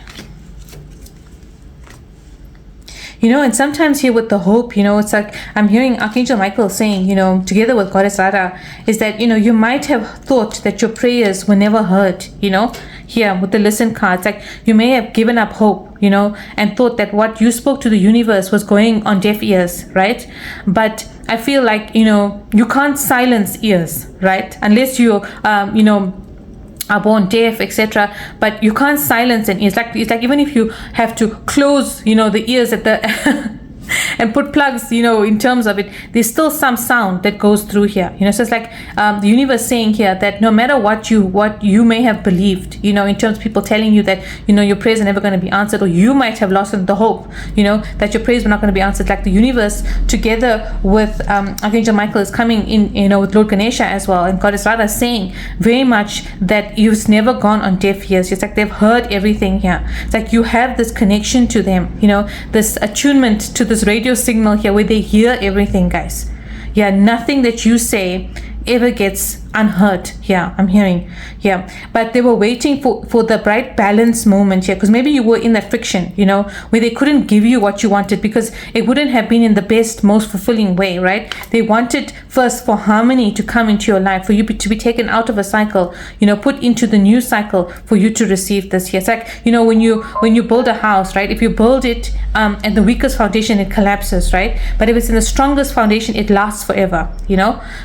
And sometimes here with the hope, it's like I'm hearing Archangel Michael saying, together with Goddess Radha, is that, you might have thought that your prayers were never heard, here with the listen cards. Like you may have given up hope, and thought that what you spoke to the universe was going on deaf ears, right? But I feel like, you can't silence ears, right? Unless you, are born deaf, etc. But you can't silence an ear. It's like even if you have to close, the ears at the and put plugs, in terms of it, there's still some sound that goes through here. So it's like the universe saying here that no matter what you may have believed, in terms of people telling you that, your prayers are never going to be answered, or you might have lost the hope, that your prayers were not going to be answered. Like the universe, together with Archangel Michael, is coming in, with Lord Ganesha as well, and Goddess Radha saying very much that you've never gone on deaf ears. It's like they've heard everything here. It's like you have this connection to them, this attunement to this radio signal here where they hear everything, guys. Yeah, nothing that you say ever gets unheard. Yeah, I'm hearing. Yeah, but they were waiting for the bright balance moment here, because maybe you were in that friction, where they couldn't give you what you wanted because it wouldn't have been in the best, most fulfilling way, right? They wanted first for harmony to come into your life, for you to be taken out of a cycle, put into the new cycle for you to receive this here. It's like, when you build a house, right? If you build it at the weakest foundation, it collapses, right? But if it's in the strongest foundation, it lasts forever,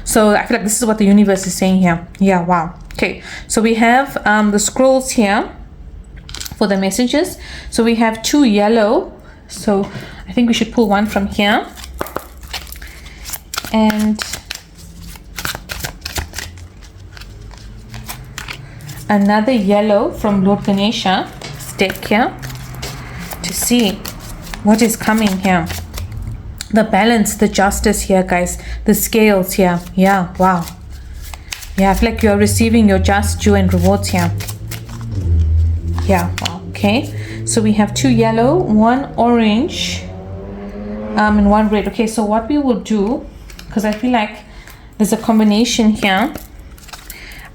So I feel like this is what the universe is saying here. Yeah, wow. Okay, so we have the scrolls here for the messages. So we have 2 yellow. So I think we should pull one from here. And another yellow from Lord Ganesha's deck here to see what is coming here. The balance, the justice here, guys. The scales here. Yeah, wow. Yeah, I feel like you're receiving your just due and rewards here. Yeah, wow. Okay. So we have 2 yellow, 1 orange, and 1 red. Okay, so what we will do, because I feel like there's a combination here.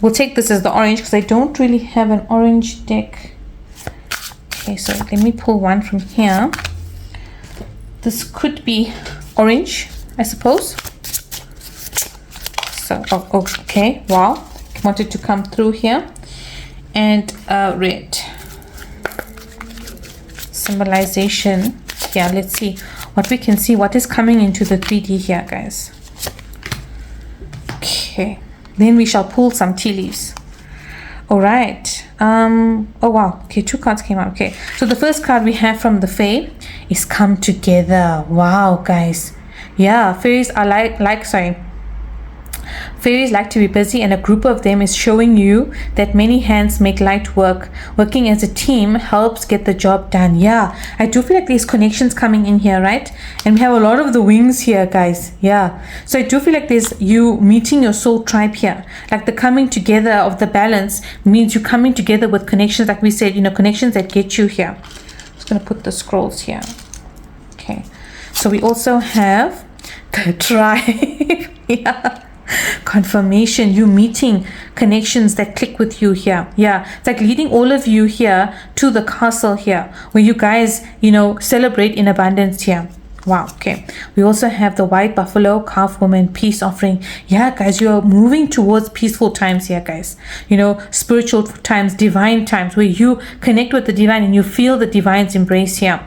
We'll take this as the orange because I don't really have an orange deck. Okay, so let me pull one from here. This could be orange, I suppose. So, okay, wow. Wanted to come through here. And red. Symbolization. Yeah, let's see what we can see. What is coming into the 3D here, guys? Okay. Then we shall pull some tea leaves. All right. Oh wow. Okay, 2 cards came out. Okay, so the first card we have from the Fae is come together. Wow, guys. Yeah, fairies are fairies like to be busy, and a group of them is showing you that many hands make light work. Working as a team helps get the job done. Yeah, I do feel like there's connections coming in here, right? And we have a lot of the wings here, guys. Yeah, so I do feel like there's you meeting your soul tribe here. Like the coming together of the balance means you coming together with connections, like we said, connections that get you here. I'm just gonna put the scrolls here. Okay, so we also have the tribe. Yeah, confirmation, you meeting connections that click with you here. Yeah, it's like leading all of you here to the castle here where you guys celebrate in abundance here. Wow. Okay, we also have the white buffalo, calf woman, peace offering. Yeah, guys, you're moving towards peaceful times here, guys. Spiritual times, divine times, where you connect with the divine and you feel the divine's embrace here.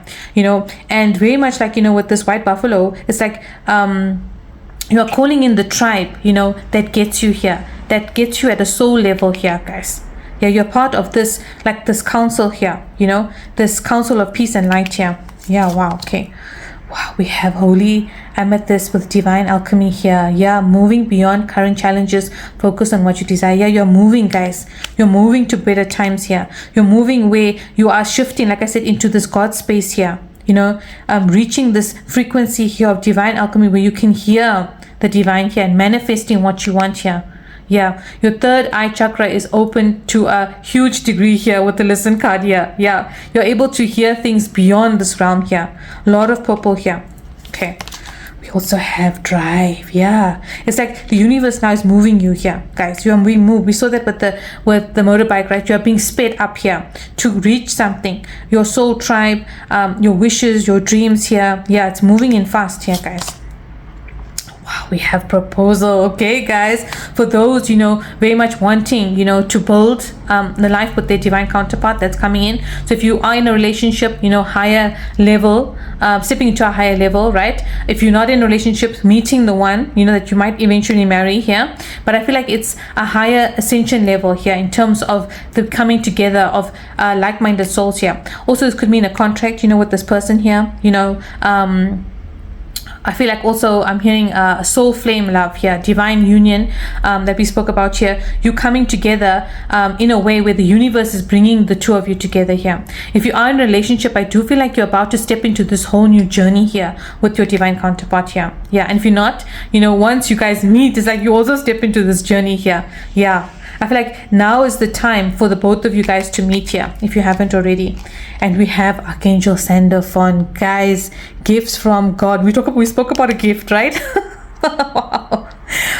And very much like with this white buffalo, it's like you are calling in the tribe, that gets you here, that gets you at a soul level here, guys. Yeah, you're part of this, like this council here, this council of peace and light here. Yeah, wow. Okay. Wow, we have holy amethyst with divine alchemy here. Yeah, moving beyond current challenges, focus on what you desire. Yeah, you're moving, guys. You're moving to better times here. You're moving where you are shifting, like I said, into this God space here. Reaching this frequency here of divine alchemy where you can hear the divine here and manifesting what you want here. Yeah, your third eye chakra is open to a huge degree here with the listen card here. Yeah, you're able to hear things beyond this realm here. A lot of purple here. Okay, we We also have drive. Yeah, it's like the universe now is moving you here, guys. You are being moved. We saw that with the motorbike, right? You are being sped up here to reach something. Your soul tribe, your wishes, your dreams here. Yeah, it's moving in fast here, guys. Wow, we have proposal. Okay, guys, for those, very much wanting, to build the life with their divine counterpart that's coming in. So if you are in a relationship, higher level, stepping into a higher level, right? If you're not in a relationship, meeting the one, that you might eventually marry here. But I feel like it's a higher ascension level here in terms of the coming together of like-minded souls here. Also, this could mean a contract, with this person here, I feel like also I'm hearing a soul flame love here, divine union that we spoke about here. You coming together in a way where the universe is bringing the two of you together here. If you are in a relationship, I do feel like you're about to step into this whole new journey here with your divine counterpart here. Yeah, and if you're not, once you guys meet, it's like you also step into this journey here. Yeah. I feel like now is the time for the both of you guys to meet here, if you haven't already. And we have Archangel Sandalphon, guys, gifts from God. We spoke about a gift, right? Wow.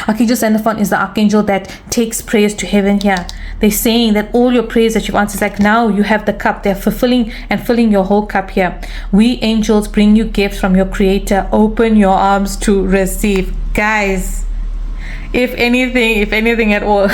Archangel Sandalphon is the archangel that takes prayers to heaven here. They're saying that all your prayers that you've answered, like now you have the cup. They're fulfilling and filling your whole cup here. We angels bring you gifts from your creator. Open your arms to receive. Guys, if anything at all,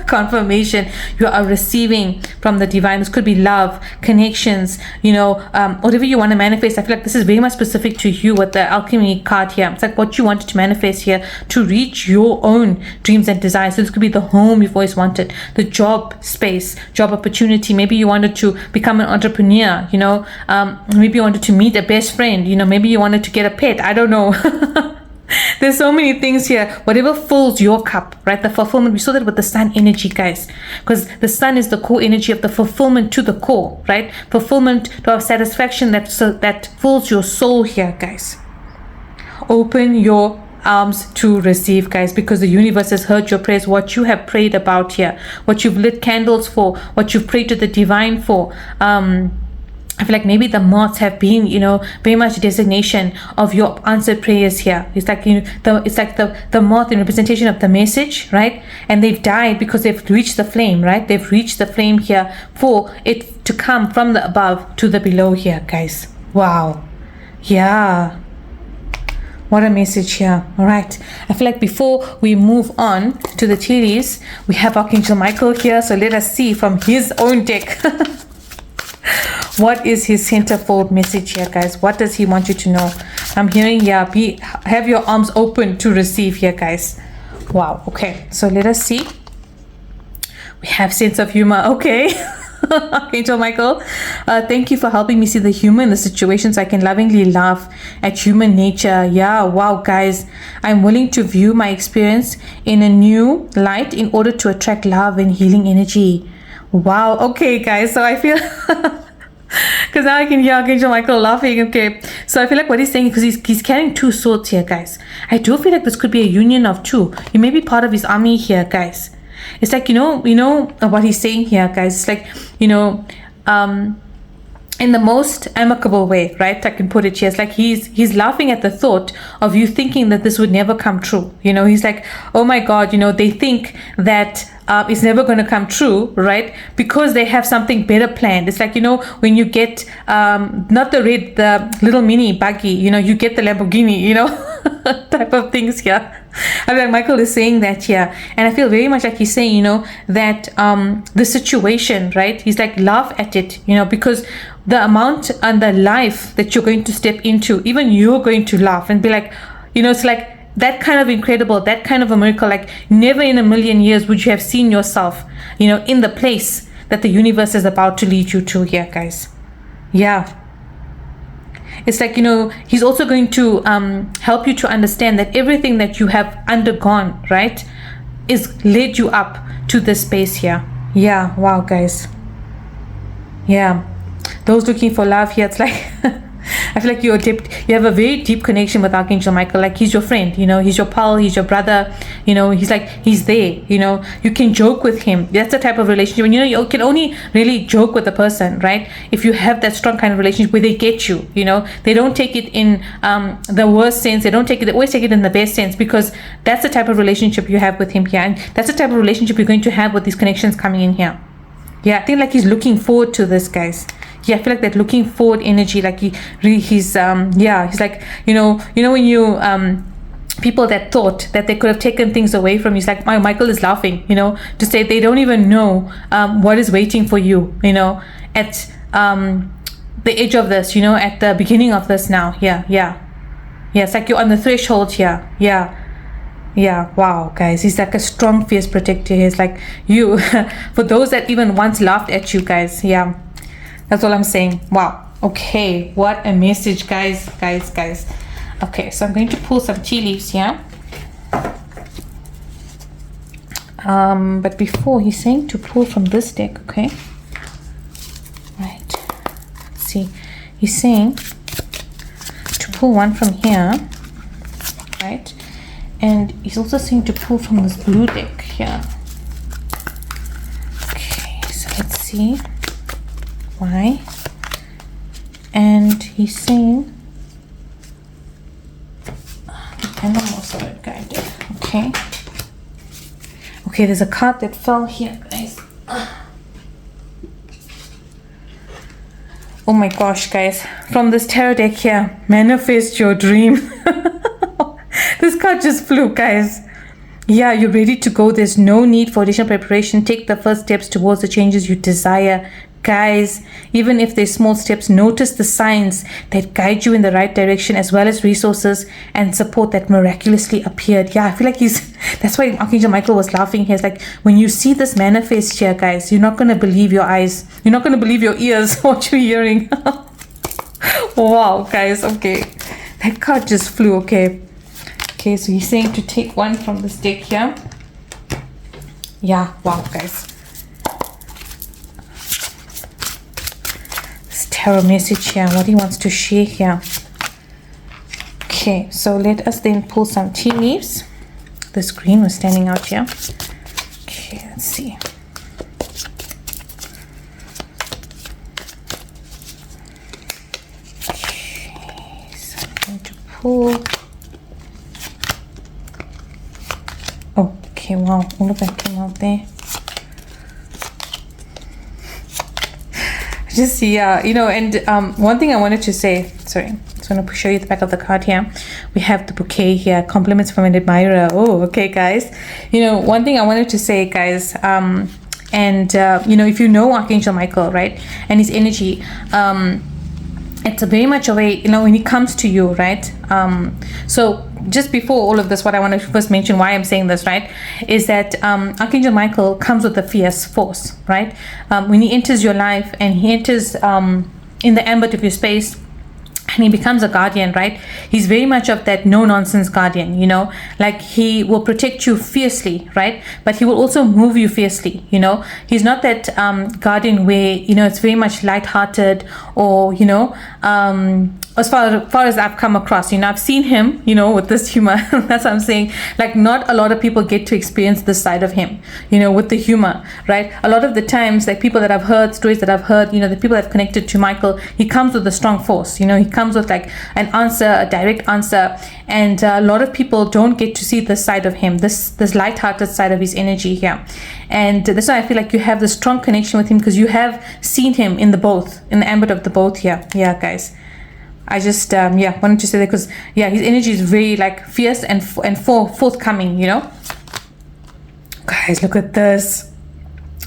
confirmation you are receiving from the divine. This could be love, connections, whatever you want to manifest. I feel like this is very much specific to you with the alchemy card here. It's like what you wanted to manifest here to reach your own dreams and desires. So this could be the home you've always wanted, the job space, job opportunity. Maybe you wanted to become an entrepreneur, maybe you wanted to meet a best friend, maybe you wanted to get a pet. I don't know. There's so many things here. Whatever fills your cup, right? The fulfillment. We saw that with the sun energy, guys, because the sun is the core energy of the fulfillment to the core, right? Fulfillment to have satisfaction that fills your soul here, guys. Open your arms to receive, guys, because the universe has heard your prayers, what you have prayed about here, what you've lit candles for, what you've prayed to the divine for. I feel like maybe the moths have been, very much designation of your answered prayers here. It's like, the moth in representation of the message, right? And they've died because they've reached the flame, right? They've reached the flame here for it to come from the above to the below here, guys. Wow. Yeah. What a message here. All right. I feel like before we move on to the tea leaves, we have Archangel Michael here. So let us see from his own deck. What is his centerfold message here, guys? What does he want you to know? I'm hearing, have your arms open to receive here, guys. Wow. Okay. So let us see. We have sense of humor. Okay. Archangel Michael, thank you for helping me see the humor in the situation so I can lovingly laugh at human nature. Yeah. Wow, guys. I'm willing to view my experience in a new light in order to attract love and healing energy. Wow. Okay, guys. So I feel because now I can hear Archangel Michael laughing. Okay. So I feel like what he's saying, because he's carrying two swords here, guys. I do feel like this could be a union of two. You may be part of his army here, guys. It's like, what he's saying here, guys. It's like, in the most amicable way, right? I can put it here. It's like he's laughing at the thought of you thinking that this would never come true. He's like, oh my God, they think that it's never going to come true, right? Because they have something better planned. It's like, when you get not the little mini buggy, you get the Lamborghini, type of things here. I mean, like Michael is saying that here, and I feel very much like he's saying, that the situation, right? He's like, laugh at it, because the amount and the life that you're going to step into, even you're going to laugh and be like, it's like that kind of incredible, that kind of a miracle. Like never in a million years would you have seen yourself, in the place that the universe is about to lead you to here, guys. Yeah. It's like, he's also going to help you to understand that everything that you have undergone, right, is led you up to this space here. Yeah. Wow, guys. Yeah. Those looking for love here, it's like I feel like you have a very deep connection with Archangel Michael. Like he's your friend, you know, he's your pal, he's your brother, you know, he's there, you know, you can joke with him. That's the type of relationship, and you know, you can only really joke with a person, right, if you have that strong kind of relationship where they get you, you know, they don't take it in the worst sense, they always take it in the best sense, because that's the type of relationship you have with him here, and that's the type of relationship you're going to have with these connections coming in here. Yeah, I think like he's looking forward to this, guys. Yeah, I feel like that looking forward energy, like he's like, you know when you people that thought that they could have taken things away from you, it's like Michael is laughing, you know, to say they don't even know what is waiting for you, you know, at the edge of this, you know, at the beginning of this now. Yeah, it's like you're on the threshold here. Yeah, wow, guys, he's like a strong, fierce protector. He's like you, for those that even once laughed at you, guys. Yeah, that's all I'm saying. Wow. Okay, what a message, guys. Okay, so I'm going to pull some tea leaves here. But before, he's saying to pull from this deck, okay? Right. Let's see. He's saying to pull one from here, right? And he's also saying to pull from this blue deck here. Okay, so let's see why. And he's saying and I'm also guided. Okay, there's a card that fell here, guys. Oh my gosh, guys, from this tarot deck here, manifest your dream. This card just flew, guys. Yeah, you're ready to go. There's no need for additional preparation. Take the first steps towards the changes you desire. Guys, even if they're small steps, notice the signs that guide you in the right direction, as well as resources and support that miraculously appeared. Yeah, I feel like that's why Archangel Michael was laughing here. It's like, when you see this manifest here, guys, you're not going to believe your eyes. You're not going to believe your ears, what you're hearing. Wow, guys, okay. That card just flew, okay. Okay, so he's saying to take one from this deck here. Yeah, wow, guys. This tarot message here, what he wants to share here. Okay, so let us then pull some tea leaves. The screen was standing out here. Okay, let's see. Okay, so I'm going to pull. Okay, wow, all of that came out there. Just, yeah, you know, and one thing I wanted to say, sorry, I just want to show you the back of the card here. We have the bouquet here, compliments from an admirer. Oh, okay, guys. You know, one thing I wanted to say, guys, you know, if you know Archangel Michael, right, and his energy, it's a very much a way, you know, when he comes to you, right? So just before all of this, what I want to first mention, why I'm saying this, right, is that Archangel Michael comes with a fierce force, right? When he enters your life and he enters in the ambit of your space, and he becomes a guardian, right? He's very much of that no-nonsense guardian, you know, like he will protect you fiercely, right? But he will also move you fiercely, you know. He's not that guardian where, you know, it's very much light-hearted or, you know, as far as I've come across, you know, I've seen him, you know, with this humor. That's what I'm saying. Like, not a lot of people get to experience this side of him, you know, with the humor, right? A lot of the times, like people that I've heard, stories that I've heard, you know, the people that have connected to Michael, he comes with a strong force, you know, he comes with like an answer, a direct answer. And a lot of people don't get to see this side of him, this light-hearted side of his energy here. And that's why I feel like you have this strong connection with him, because you have seen him in the ambit of the both here. Yeah, guys. I just wanted to say that because his energy is very like fierce and forthcoming, you know. Guys, look at this.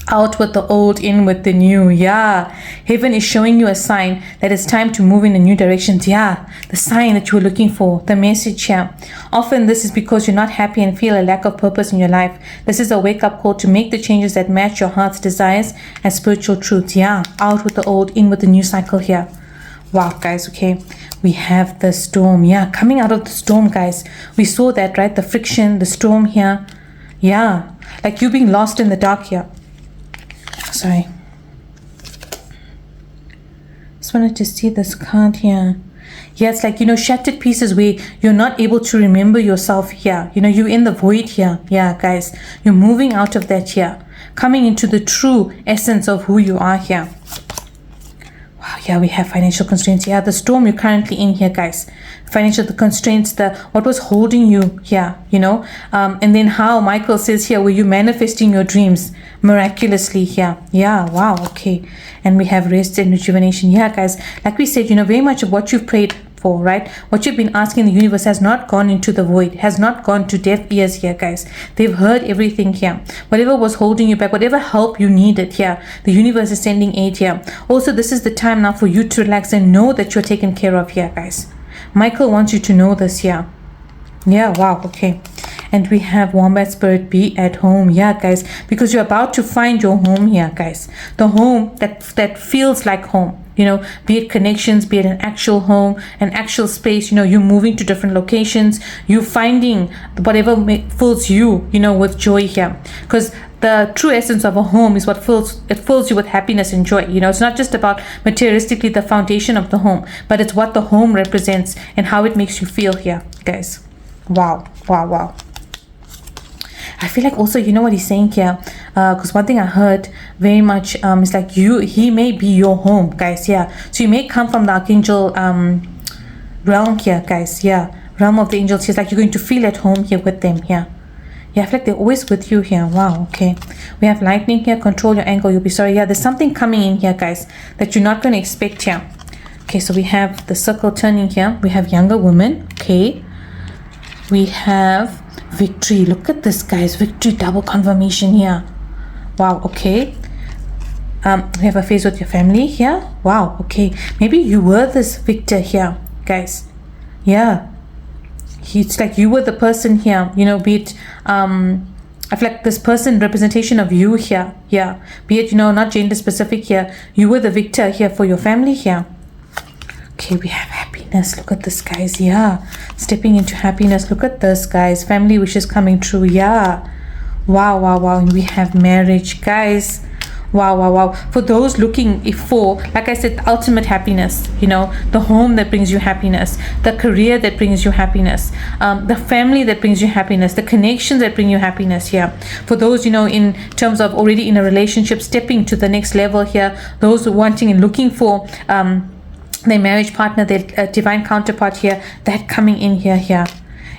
Out with the old, in with the new. Yeah, heaven is showing you a sign that it's time to move in a new direction. Yeah, the sign that you were looking for, the message here. Often this is because you're not happy and feel a lack of purpose in your life. This is a wake-up call to make the changes that match your heart's desires and spiritual truths. Yeah, out with the old, in with the new cycle here. Wow, guys, okay, we have the storm. Yeah, coming out of the storm, guys. We saw that, right? The friction, the storm here. Yeah, like you being lost in the dark here. Sorry. Just wanted to see this card here. Yeah, it's like, shattered pieces where you're not able to remember yourself here. You're in the void here. Yeah, guys, you're moving out of that here, coming into the true essence of who you are here. Wow, yeah, we have financial constraints. Yeah, the storm you're currently in here, guys. Financial constraints, what was holding you here, and then how Michael says here, were you manifesting your dreams miraculously here? Yeah, wow, okay. And we have rest and rejuvenation. Yeah, guys, like we said, very much of what you've prayed for, right? What you've been asking the universe has not gone into the void, has not gone to deaf ears here, guys. They've heard everything here. Whatever was holding you back, whatever help you needed here, the universe is sending aid here. Also, this is the time now for you to relax and know that you're taken care of here, guys. Michael wants you to know this here. Yeah, wow, okay. And we have Wombat Spirit, be at home. Yeah, guys, because you're about to find your home here, guys. The home that feels like home. Be it connections, be it an actual home, an actual space. You're moving to different locations. You're finding whatever fills you, with joy here. Because the true essence of a home is what fills you with happiness and joy. It's not just about materialistically the foundation of the home, but it's what the home represents and how it makes you feel here, guys. Wow, wow, wow. I feel like also, what he's saying here, because one thing I heard very much is like he may be your home, guys. Yeah, so you may come from the archangel realm here, guys. Yeah, realm of the angels. It's like you're going to feel at home here with them here. Yeah, I feel like they're always with you here. Wow, okay. We have lightning here. Control your anger. You'll be sorry. Yeah, there's something coming in here, guys, that you're not going to expect here. Okay, so we have the circle turning here. We have younger woman. Okay. We have victory. Look at this, guys. Victory, double confirmation here. Wow, okay. We have a phase with your family here. Wow, okay. Maybe you were this victor here, guys. Yeah. It's like you were the person here, be it, I feel like this person representation of you here. Yeah. Be it, not gender specific here. You were the victor here for your family here. Okay, we have happiness. Look at this, guys. Yeah, stepping into happiness. Look at this, guys. Family wishes coming true. Yeah, wow, wow, wow. And we have marriage, guys. Wow, wow, wow. For those looking for, like I said, the ultimate happiness, the home that brings you happiness, the career that brings you happiness, the family that brings you happiness, the connections that bring you happiness here. For those, in terms of already in a relationship, stepping to the next level here, those wanting and looking for their marriage partner, their divine counterpart here, that coming in here. Yeah,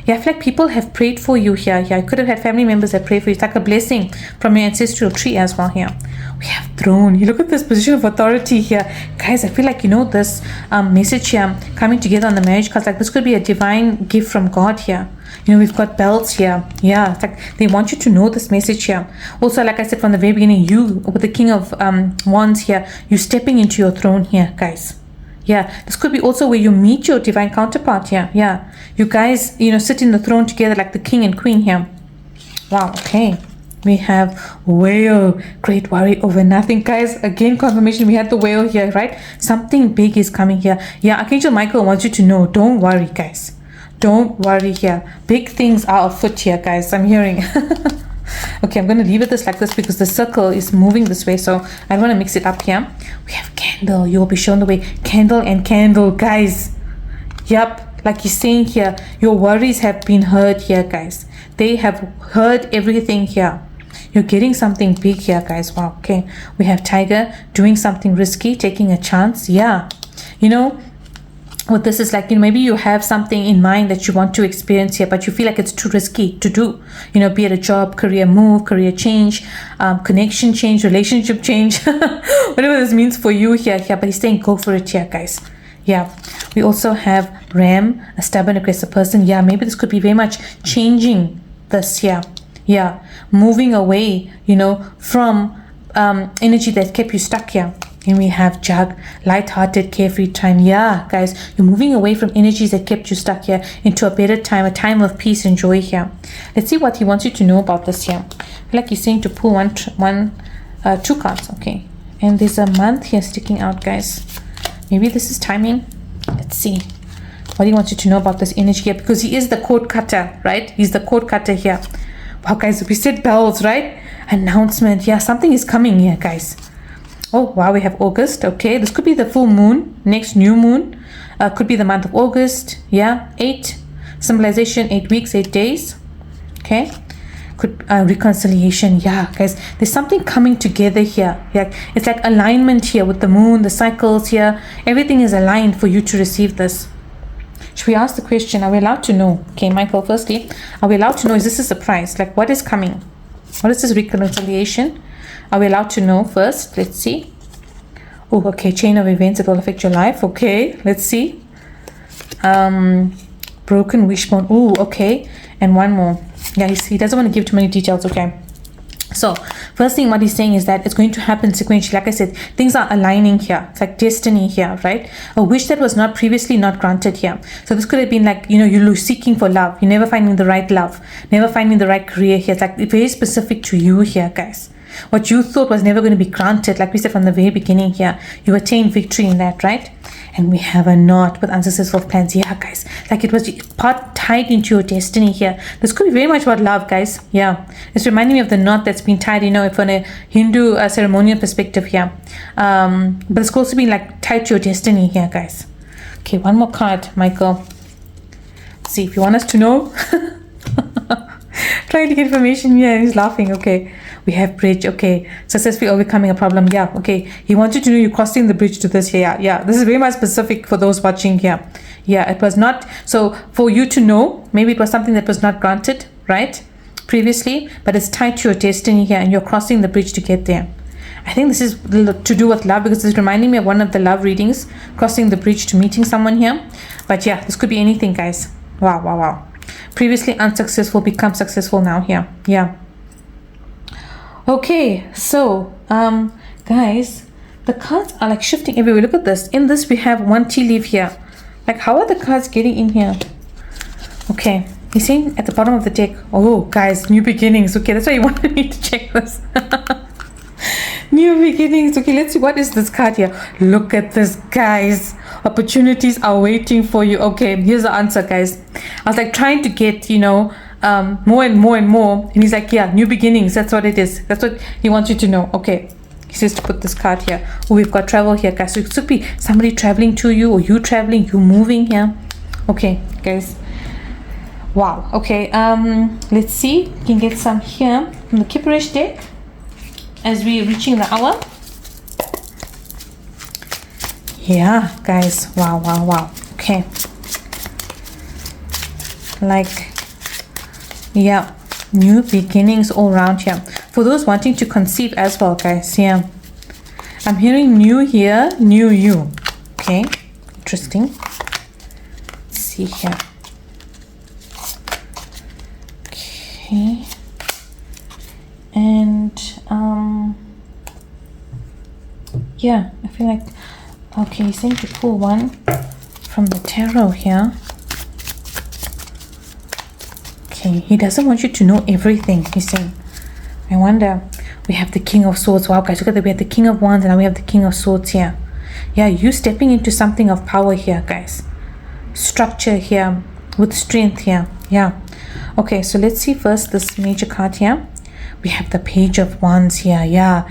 I feel like people have prayed for you here. Yeah, you could have had family members that pray for you. It's like a blessing from your ancestral tree as well here. We have throne. You look at this position of authority here. Guys, I feel like, this message here coming together on the marriage cards, like this could be a divine gift from God here. We've got belts here. Yeah, it's like they want you to know this message here. Also, like I said from the very beginning, you with the King of Wands here, you're stepping into your throne here, guys. Yeah, this could be also where you meet your divine counterpart here. Yeah, you guys, sit in the throne together like the king and queen here. Wow, okay. We have whale, great worry over nothing. Guys, again, confirmation, we had the whale here, right? Something big is coming here. Yeah, Archangel Michael wants you to know, don't worry, guys. Don't worry here. Big things are afoot here, guys. I'm hearing. Okay, I'm going to leave it like this because the circle is moving this way, so I want to mix it up here. We have candle. You will be shown the way. Candle and candle, guys. Yep, like he's saying here, your worries have been heard here, guys. They have heard everything here. You're getting something big here, guys. Wow, okay. We have tiger doing something risky, taking a chance. Yeah, what this is like, maybe you have something in mind that you want to experience here, but you feel like it's too risky to do, be it a job, career move, career change, connection change, relationship change, whatever this means for you here, but he's saying go for it here, guys. Yeah, we also have ram, a stubborn, aggressive person. Yeah, maybe this could be very much changing this here. Yeah, moving away, from energy that kept you stuck here. And we have jug, light-hearted, carefree time. Yeah, guys, you're moving away from energies that kept you stuck here into a better time, a time of peace and joy here. Let's see what he wants you to know about this here. I feel like he's saying to pull two cards, okay. And there's a month here sticking out, guys. Maybe this is timing. Let's see what he wants you to know about this energy here, because he is the cord cutter, right? He's the cord cutter here. Wow, guys, we said bells, right? Announcement. Yeah, something is coming here, guys. Oh, wow, we have August. Okay, this could be the full moon, next new moon. Could be the month of August. Yeah, 8 symbolization, 8 weeks, 8 days. Okay, could reconciliation. Yeah, guys, there's something coming together here. Yeah, it's like alignment here with the moon, the cycles here. Everything is aligned for you to receive this. Should we ask the question? Are we allowed to know? Okay, Michael, firstly, are we allowed to know? Is this a surprise? Like, what is coming? What is this reconciliation? Are we allowed to know first? Let's see. Oh, okay, chain of events that will affect your life. Okay, let's see. Broken wishbone. Oh, okay. And one more. Yeah, he doesn't want to give too many details. Okay. So first thing what he's saying is that it's going to happen sequentially. Like I said, things are aligning here. It's like destiny here, right? A wish that was not previously not granted here. So this could have been like, you know, you're seeking for love. You're never finding the right love, never finding the right career here. It's like very specific to you here, guys. What you thought was never going to be granted, like we said from the very beginning here, you attained victory in that, right? And we have a knot with unsuccessful plans. Yeah, guys, like it was part tied into your destiny here. This could be very much about love, guys. Yeah, it's reminding me of the knot that's been tied, you know, from a Hindu ceremonial perspective here. But it's also been like tied to your destiny here, guys. Okay, one more card, Michael. Let's see if you want us to know. Trying to get information. Yeah, he's laughing. Okay, we have bridge. Okay, successfully overcoming a problem. Yeah, okay, he wanted to know you crossing the bridge to this here. Yeah, this is very much specific for those watching here. Yeah, it was not, so for you to know, maybe it was something that was not granted, right, previously, but it's tied to your destiny here and you're crossing the bridge to get there. I think this is to do with love, because it's reminding me of one of the love readings, crossing the bridge to meeting someone here. But yeah, this could be anything, guys. Wow, wow, wow. Previously unsuccessful become successful now here. Yeah. Okay, so guys, the cards are like shifting everywhere. Look at this. In this we have one tea leaf here. Like, how are the cards getting in here? Okay, he's saying at the bottom of the deck, oh guys, new beginnings. Okay, that's why you wanted me to check this. New beginnings. Okay, let's see, what is this card here? Look at this, guys. Opportunities are waiting for you. Okay, here's the answer, guys. I was like trying to get, you know, more and more and more, and he's like, yeah, new beginnings. That's what it is. That's what he wants you to know. Okay, he says to put this card here. Oh, we've got travel here, guys. So it could be somebody traveling to you, or you traveling, you moving here. Okay, guys. Wow. Okay, let's see. We can get some here from the Kipperish deck as we're reaching the hour. Yeah, guys. Wow, wow, wow. Okay. Like, yeah, new beginnings all around here. For those wanting to conceive as well, guys. Yeah. I'm hearing new here, new you. Okay. Interesting. Let's see here. Okay. And yeah, I feel like, okay, he's saying to pull one from the tarot here. Okay, he doesn't want you to know everything, he's saying. I wonder, we have the King of Swords. Wow, guys, look at that. We have the King of Wands and now we have the King of Swords here. Yeah, you stepping into something of power here, guys. Structure here with strength here. Yeah. Okay, so let's see first this major card here. We have the Page of Wands here. Yeah,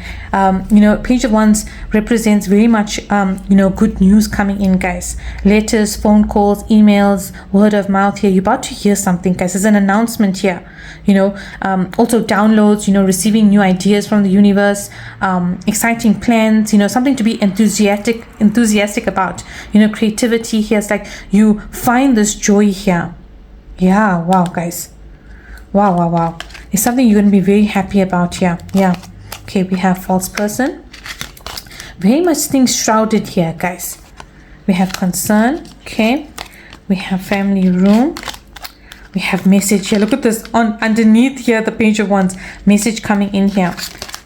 you know, Page of Wands represents very much you know, good news coming in, guys. Letters, phone calls, emails, word of mouth here. You're about to hear something, guys. There's an announcement here, you know. Also downloads, you know, receiving new ideas from the universe, exciting plans, you know, something to be enthusiastic about, you know, creativity here. It's like you find this joy here. Yeah, wow, guys. Wow, wow, wow. It's something you're going to be very happy about here. Yeah. Okay, we have false person. Very much things shrouded here, guys. We have concern. Okay. We have family room. We have message here. Look at this. Underneath here, the Page of Wands. Message coming in here.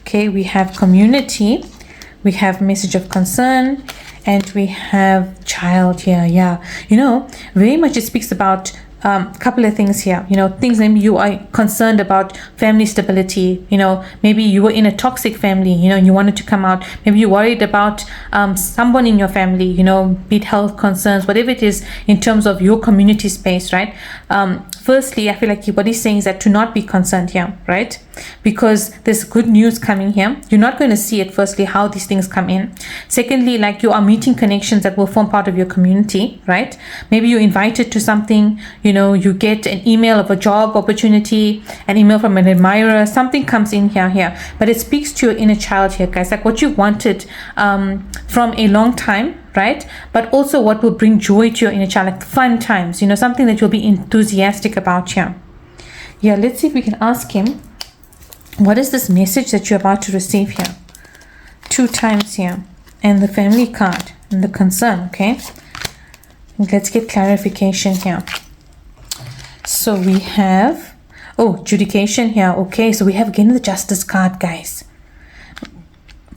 Okay, we have community. We have message of concern. And we have child here. Yeah. You know, very much it speaks about a couple of things here, you know, things maybe you are concerned about family stability, you know, maybe you were in a toxic family, you know, and you wanted to come out, maybe you're worried about someone in your family, you know, be it health concerns, whatever it is in terms of your community space, right? firstly, I feel like what he's saying is that to not be concerned here, right? Because there's good news coming here. You're not going to see it, firstly, how these things come in. Secondly, like you are meeting connections that will form part of your community, right? Maybe you're invited to something, you get an email of a job opportunity, an email from an admirer, something comes in here. But it speaks to your inner child here, guys, like what you wanted from a long time, right? But also what will bring joy to your inner child, like fun times, something that you'll be enthusiastic about here. Yeah, let's see if we can ask him, what is this message that you're about to receive here? 2 times here, and the family card, and the concern, okay? Let's get clarification here. So we have, adjudication here, okay? So we have again the justice card, guys.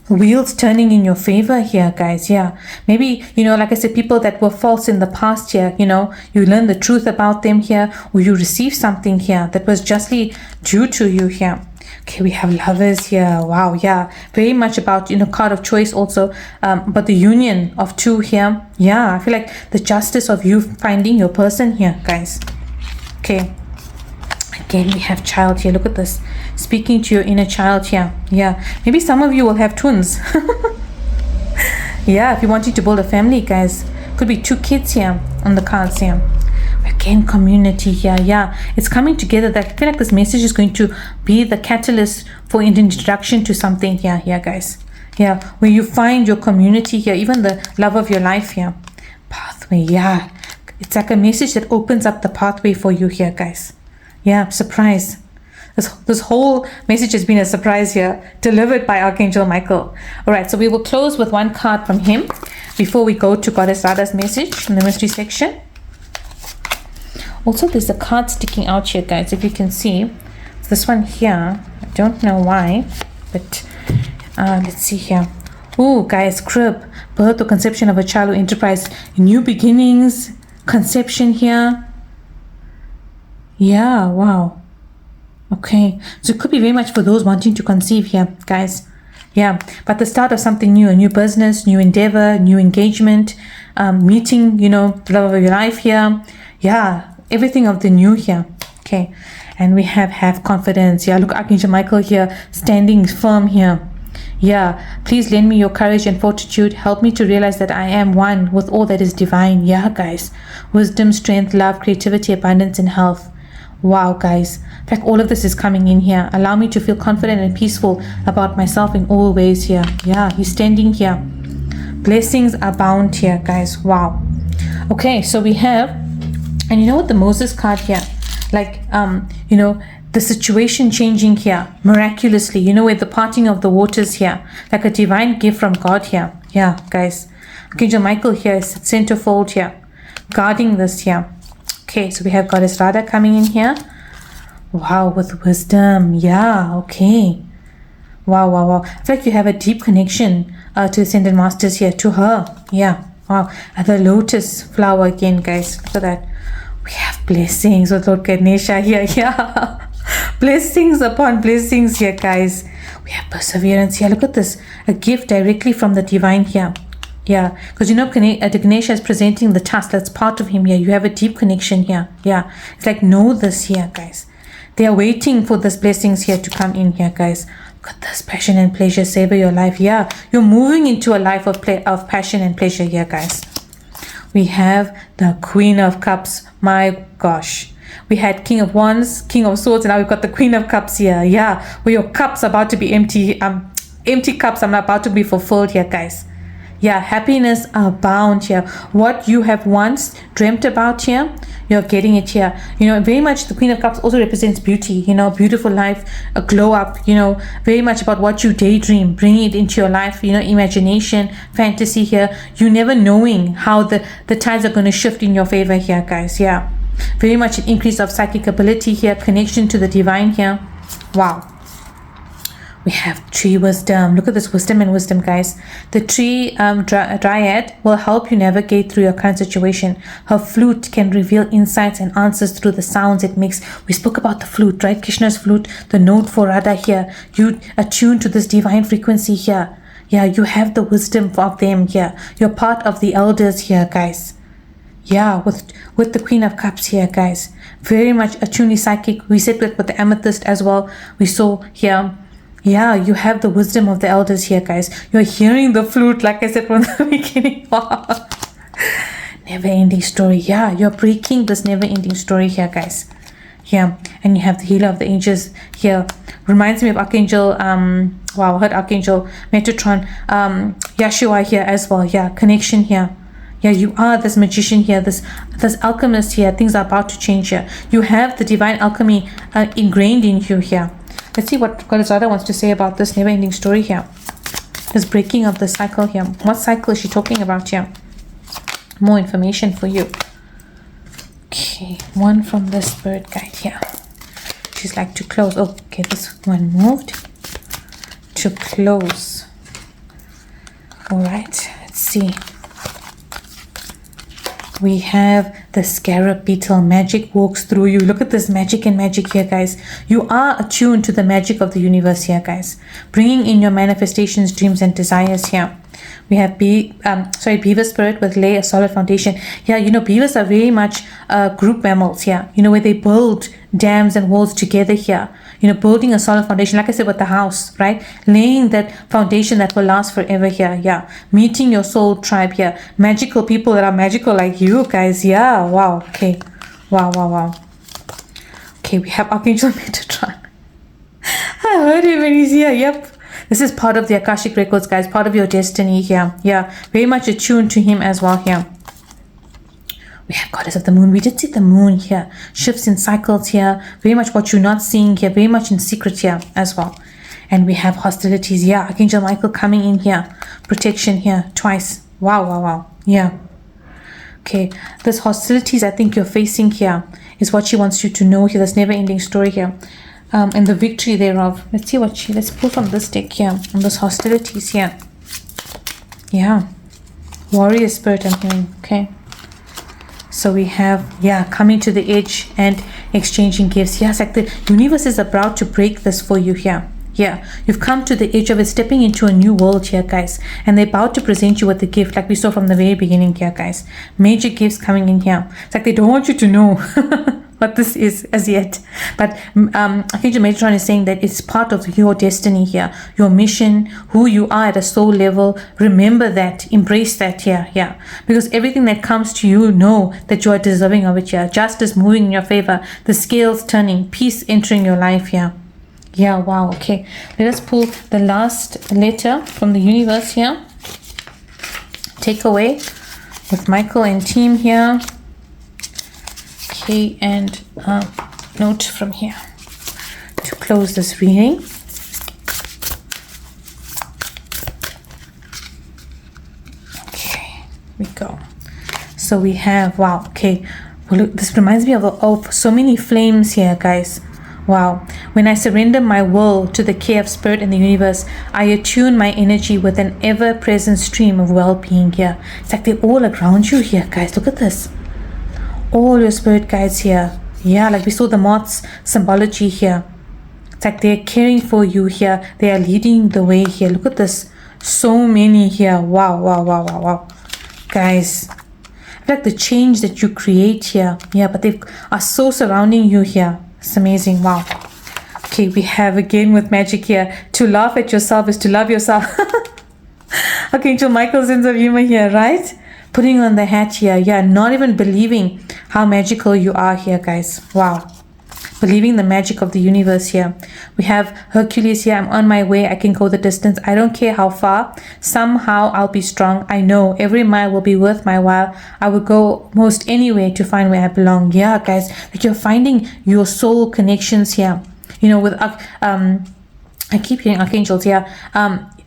Wheels turning in your favor here, guys. Yeah, maybe like I said, people that were false in the past here, you learn the truth about them here, or you receive something here that was justly due to you here. Okay, we have lovers here. Wow, yeah, very much about card of choice also, but the union of 2 here. Yeah, I feel like the justice of you finding your person here, guys. Okay, again we have child here. Look at this, speaking to your inner child here. Yeah, maybe some of you will have twins. Yeah, if you're wanting to build a family, guys, could be 2 kids here on the cards here. Again, community here. Yeah, it's coming together. That I feel like this message is going to be the catalyst for an introduction to something here, guys. Yeah, where you find your community here, even the love of your life here. Pathway. Yeah, it's like a message that opens up the pathway for you here, guys. Yeah, surprise. This whole message has been a surprise here, delivered by Archangel Michael. All right, so we will close with 1 card from him before we go to Goddess Radha's message in the mystery section. Also, there's a card sticking out here, guys, if you can see. This one here, I don't know why, but let's see here. Oh, guys, crib, birth or conception of a child or enterprise, new beginnings, conception here. Yeah, wow. Okay, so it could be very much for those wanting to conceive here, guys. Yeah, but the start of something new, a new business, new endeavor, new engagement, meeting, the love of your life here. Yeah, everything of the new here. Okay, and we have confidence. Yeah, look, Archangel Michael here, standing firm here. Yeah, please lend me your courage and fortitude. Help me to realize that I am one with all that is divine. Yeah, guys, wisdom, strength, love, creativity, abundance, and health. Wow, guys, in fact, all of this is coming in here. Allow me to feel confident and peaceful about myself in all ways here. Yeah, he's standing here. Blessings abound here, guys. Wow. Okay, so we have, and you know what, the Moses card here, like the situation changing here miraculously, where the parting of the waters here, like a divine gift from God here. Yeah, guys, Archangel Michael here is centerfold here, guarding this here. Okay, so we have Goddess Radha coming in here. Wow, with wisdom. Yeah, okay. Wow. I feel like you have a deep connection to Ascended Masters here, to her. Yeah, wow. And the lotus flower again, guys. Look at that. We have blessings with Lord Ganesha here. Yeah. Blessings upon blessings here, guys. We have perseverance here. Look at this. A gift directly from the divine here. Yeah, because Ganesha is presenting the task that's part of him here. You have a deep connection here. Yeah, it's like, know this here, guys. They are waiting for these blessings here to come in here, guys. Look at this, passion and pleasure, savor your life. Yeah, you're moving into a life of passion and pleasure here, guys. We have the Queen of Cups. My gosh. We had King of Wands, King of Swords, and now we've got the Queen of Cups here. Yeah, where your cups are about to be empty. Empty cups are about to be fulfilled here, guys. Yeah, happiness abound here. What you have once dreamt about here, you're getting it here. Very much the Queen of Cups also represents beauty, beautiful life, a glow up, very much about what you daydream, bringing it into your life, imagination, fantasy here. You never knowing how the tides are going to shift in your favor here, guys. Yeah, very much an increase of psychic ability here, connection to the divine here. Wow. We have tree wisdom. Look at this wisdom and wisdom, guys. The tree dryad will help you navigate through your current situation. Her flute can reveal insights and answers through the sounds it makes. We spoke about the flute, right? Krishna's flute, the note for Radha here. You attune to this divine frequency here. Yeah, you have the wisdom of them here. You're part of the elders here, guys. Yeah, with the Queen of Cups here, guys. Very much attunely psychic. We said with the Amethyst as well. We saw here. Yeah, you have the wisdom of the elders here, guys. You're hearing the flute, like I said from the beginning. Wow. Never-ending story. Yeah, you're breaking this never-ending story here, guys. Yeah, and you have the healer of the angels here. Reminds me of Archangel, wow, I heard Archangel Metatron, Yeshua here as well. Yeah, connection here. Yeah, you are this magician here, this alchemist here. Things are about to change here. You have the divine alchemy ingrained in you here. Let's see what Goddess Radha wants to say about this never-ending story here. This breaking of the cycle here. What cycle is she talking about here? More information for you. Okay, one from the spirit guide here. She's like to close. Oh, okay, this one moved to close. All right, let's see. We have the scarab beetle. Magic walks through you. Look at this magic and magic here, guys. You are attuned to the magic of the universe here, guys. Bringing in your manifestations, dreams, and desires here. We have beaver spirit with lay a solid foundation. Yeah, you know, beavers are very much group mammals here. You know, where they build dams and walls together here. You know, building a solid foundation, like I said with the house, right? Laying that foundation that will last forever here. Yeah, meeting your soul tribe here. Magical people that are magical like you guys. Yeah, wow. Okay, wow. Okay, we have Archangel Metatron. I heard him and he's here. Yep. This is part of the Akashic Records, guys. Part of your destiny here. Yeah, very much attuned to him as well here. We have Goddess of the Moon. We did see the moon here. Shifts in cycles here. Very much what you're not seeing here. Very much in secret here as well. And we have hostilities. Yeah, Archangel Michael coming in here. Protection here twice. Wow. Yeah. Okay, this hostilities I think you're facing here is what she wants you to know here. This never-ending story here. And the victory thereof. Let's pull from this deck here. On this hostilities here. Yeah. Warrior spirit I'm hearing. Okay. So we have, yeah, coming to the edge and exchanging gifts. Yes, like the universe is about to break this for you here. Yeah, you've come to the edge of it, stepping into a new world here, guys. And they're about to present you with a gift, like we saw from the very beginning here, guys. Major gifts coming in here. It's like they don't want you to know what this is as yet. But Archangel Metatron is saying that it's part of your destiny here, your mission, who you are at a soul level. Remember that, embrace that here, yeah. Because everything that comes to you, know that you are deserving of it here. Justice moving in your favor, the scales turning, peace entering your life here. Yeah, wow, okay. Let us pull the last letter from the universe here. Takeaway with Michael and team here. Okay, and note from here to close this reading. Okay, we go. So we have, wow, okay. Well, look, this reminds me of so many flames here, guys. Wow. When I surrender my will to the care of spirit in the universe, I attune my energy with an ever-present stream of well-being here. It's like they're all around you here, guys. Look at this. All your spirit guides here. Yeah, like we saw the moth's symbology here. It's like they're caring for you here. They are leading the way here. Look at this. So many here. Wow. Guys, I feel like the change that you create here. Yeah, but they are so surrounding you here. It's amazing. Wow. Okay, we have again with magic here. To laugh at yourself is to love yourself. Okay, Angel Michael's sense of humor here, right? Putting on the hat here. Yeah, not even believing how magical you are here, guys. Wow. Believing the magic of the universe here. We have Hercules here. I'm on my way. I can go the distance. I don't care how far. Somehow I'll be strong. I know every mile will be worth my while. I would go most anywhere to find where I belong. Yeah, guys. Like you're finding your soul connections here. You know, with I keep hearing archangels here.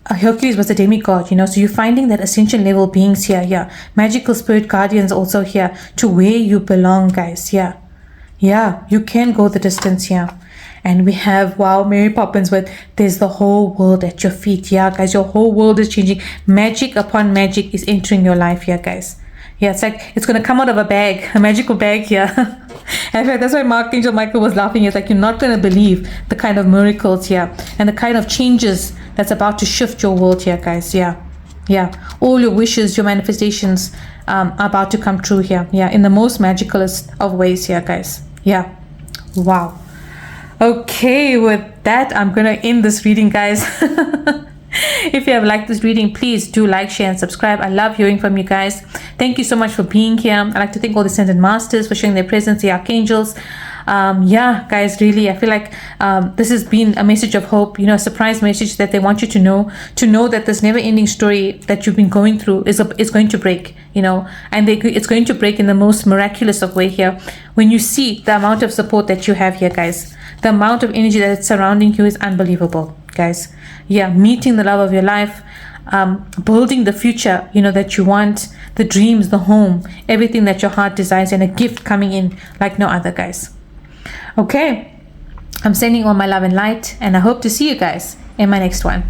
Hercules was a demigod, you know, so you're finding that ascension level beings here. Yeah. Magical spirit guardians also here to where you belong, guys. Yeah. Yeah, you can go the distance here. And we have, wow, Mary Poppins with there's the whole world at your feet. Yeah, guys, your whole world is changing. Magic upon magic is entering your life here, guys. Yeah, it's like it's going to come out of a bag, a magical bag here. In fact, that's why Archangel Michael was laughing. It's like you're not going to believe the kind of miracles here and the kind of changes that's about to shift your world here, guys. Yeah. Yeah, all your wishes, your manifestations are about to come true here. Yeah, in the most magicalest of ways here, guys. Yeah, wow. Okay, with that, I'm gonna end this reading, guys. If you have liked this reading, please do like, share, and subscribe. I love hearing from you guys. Thank you so much for being here. I'd like to thank all the Ascended Masters for showing their presence, the Archangels. Yeah, guys, really, I feel like this has been a message of hope, a surprise message that they want you to know that this never-ending story that you've been going through is going to break, and it's going to break in the most miraculous of way here. When you see the amount of support that you have here, guys, the amount of energy that's surrounding you is unbelievable, guys. Yeah, meeting the love of your life, building the future, that you want, the dreams, the home, everything that your heart desires, and a gift coming in like no other, guys. Okay, I'm sending all my love and light, and I hope to see you guys in my next one.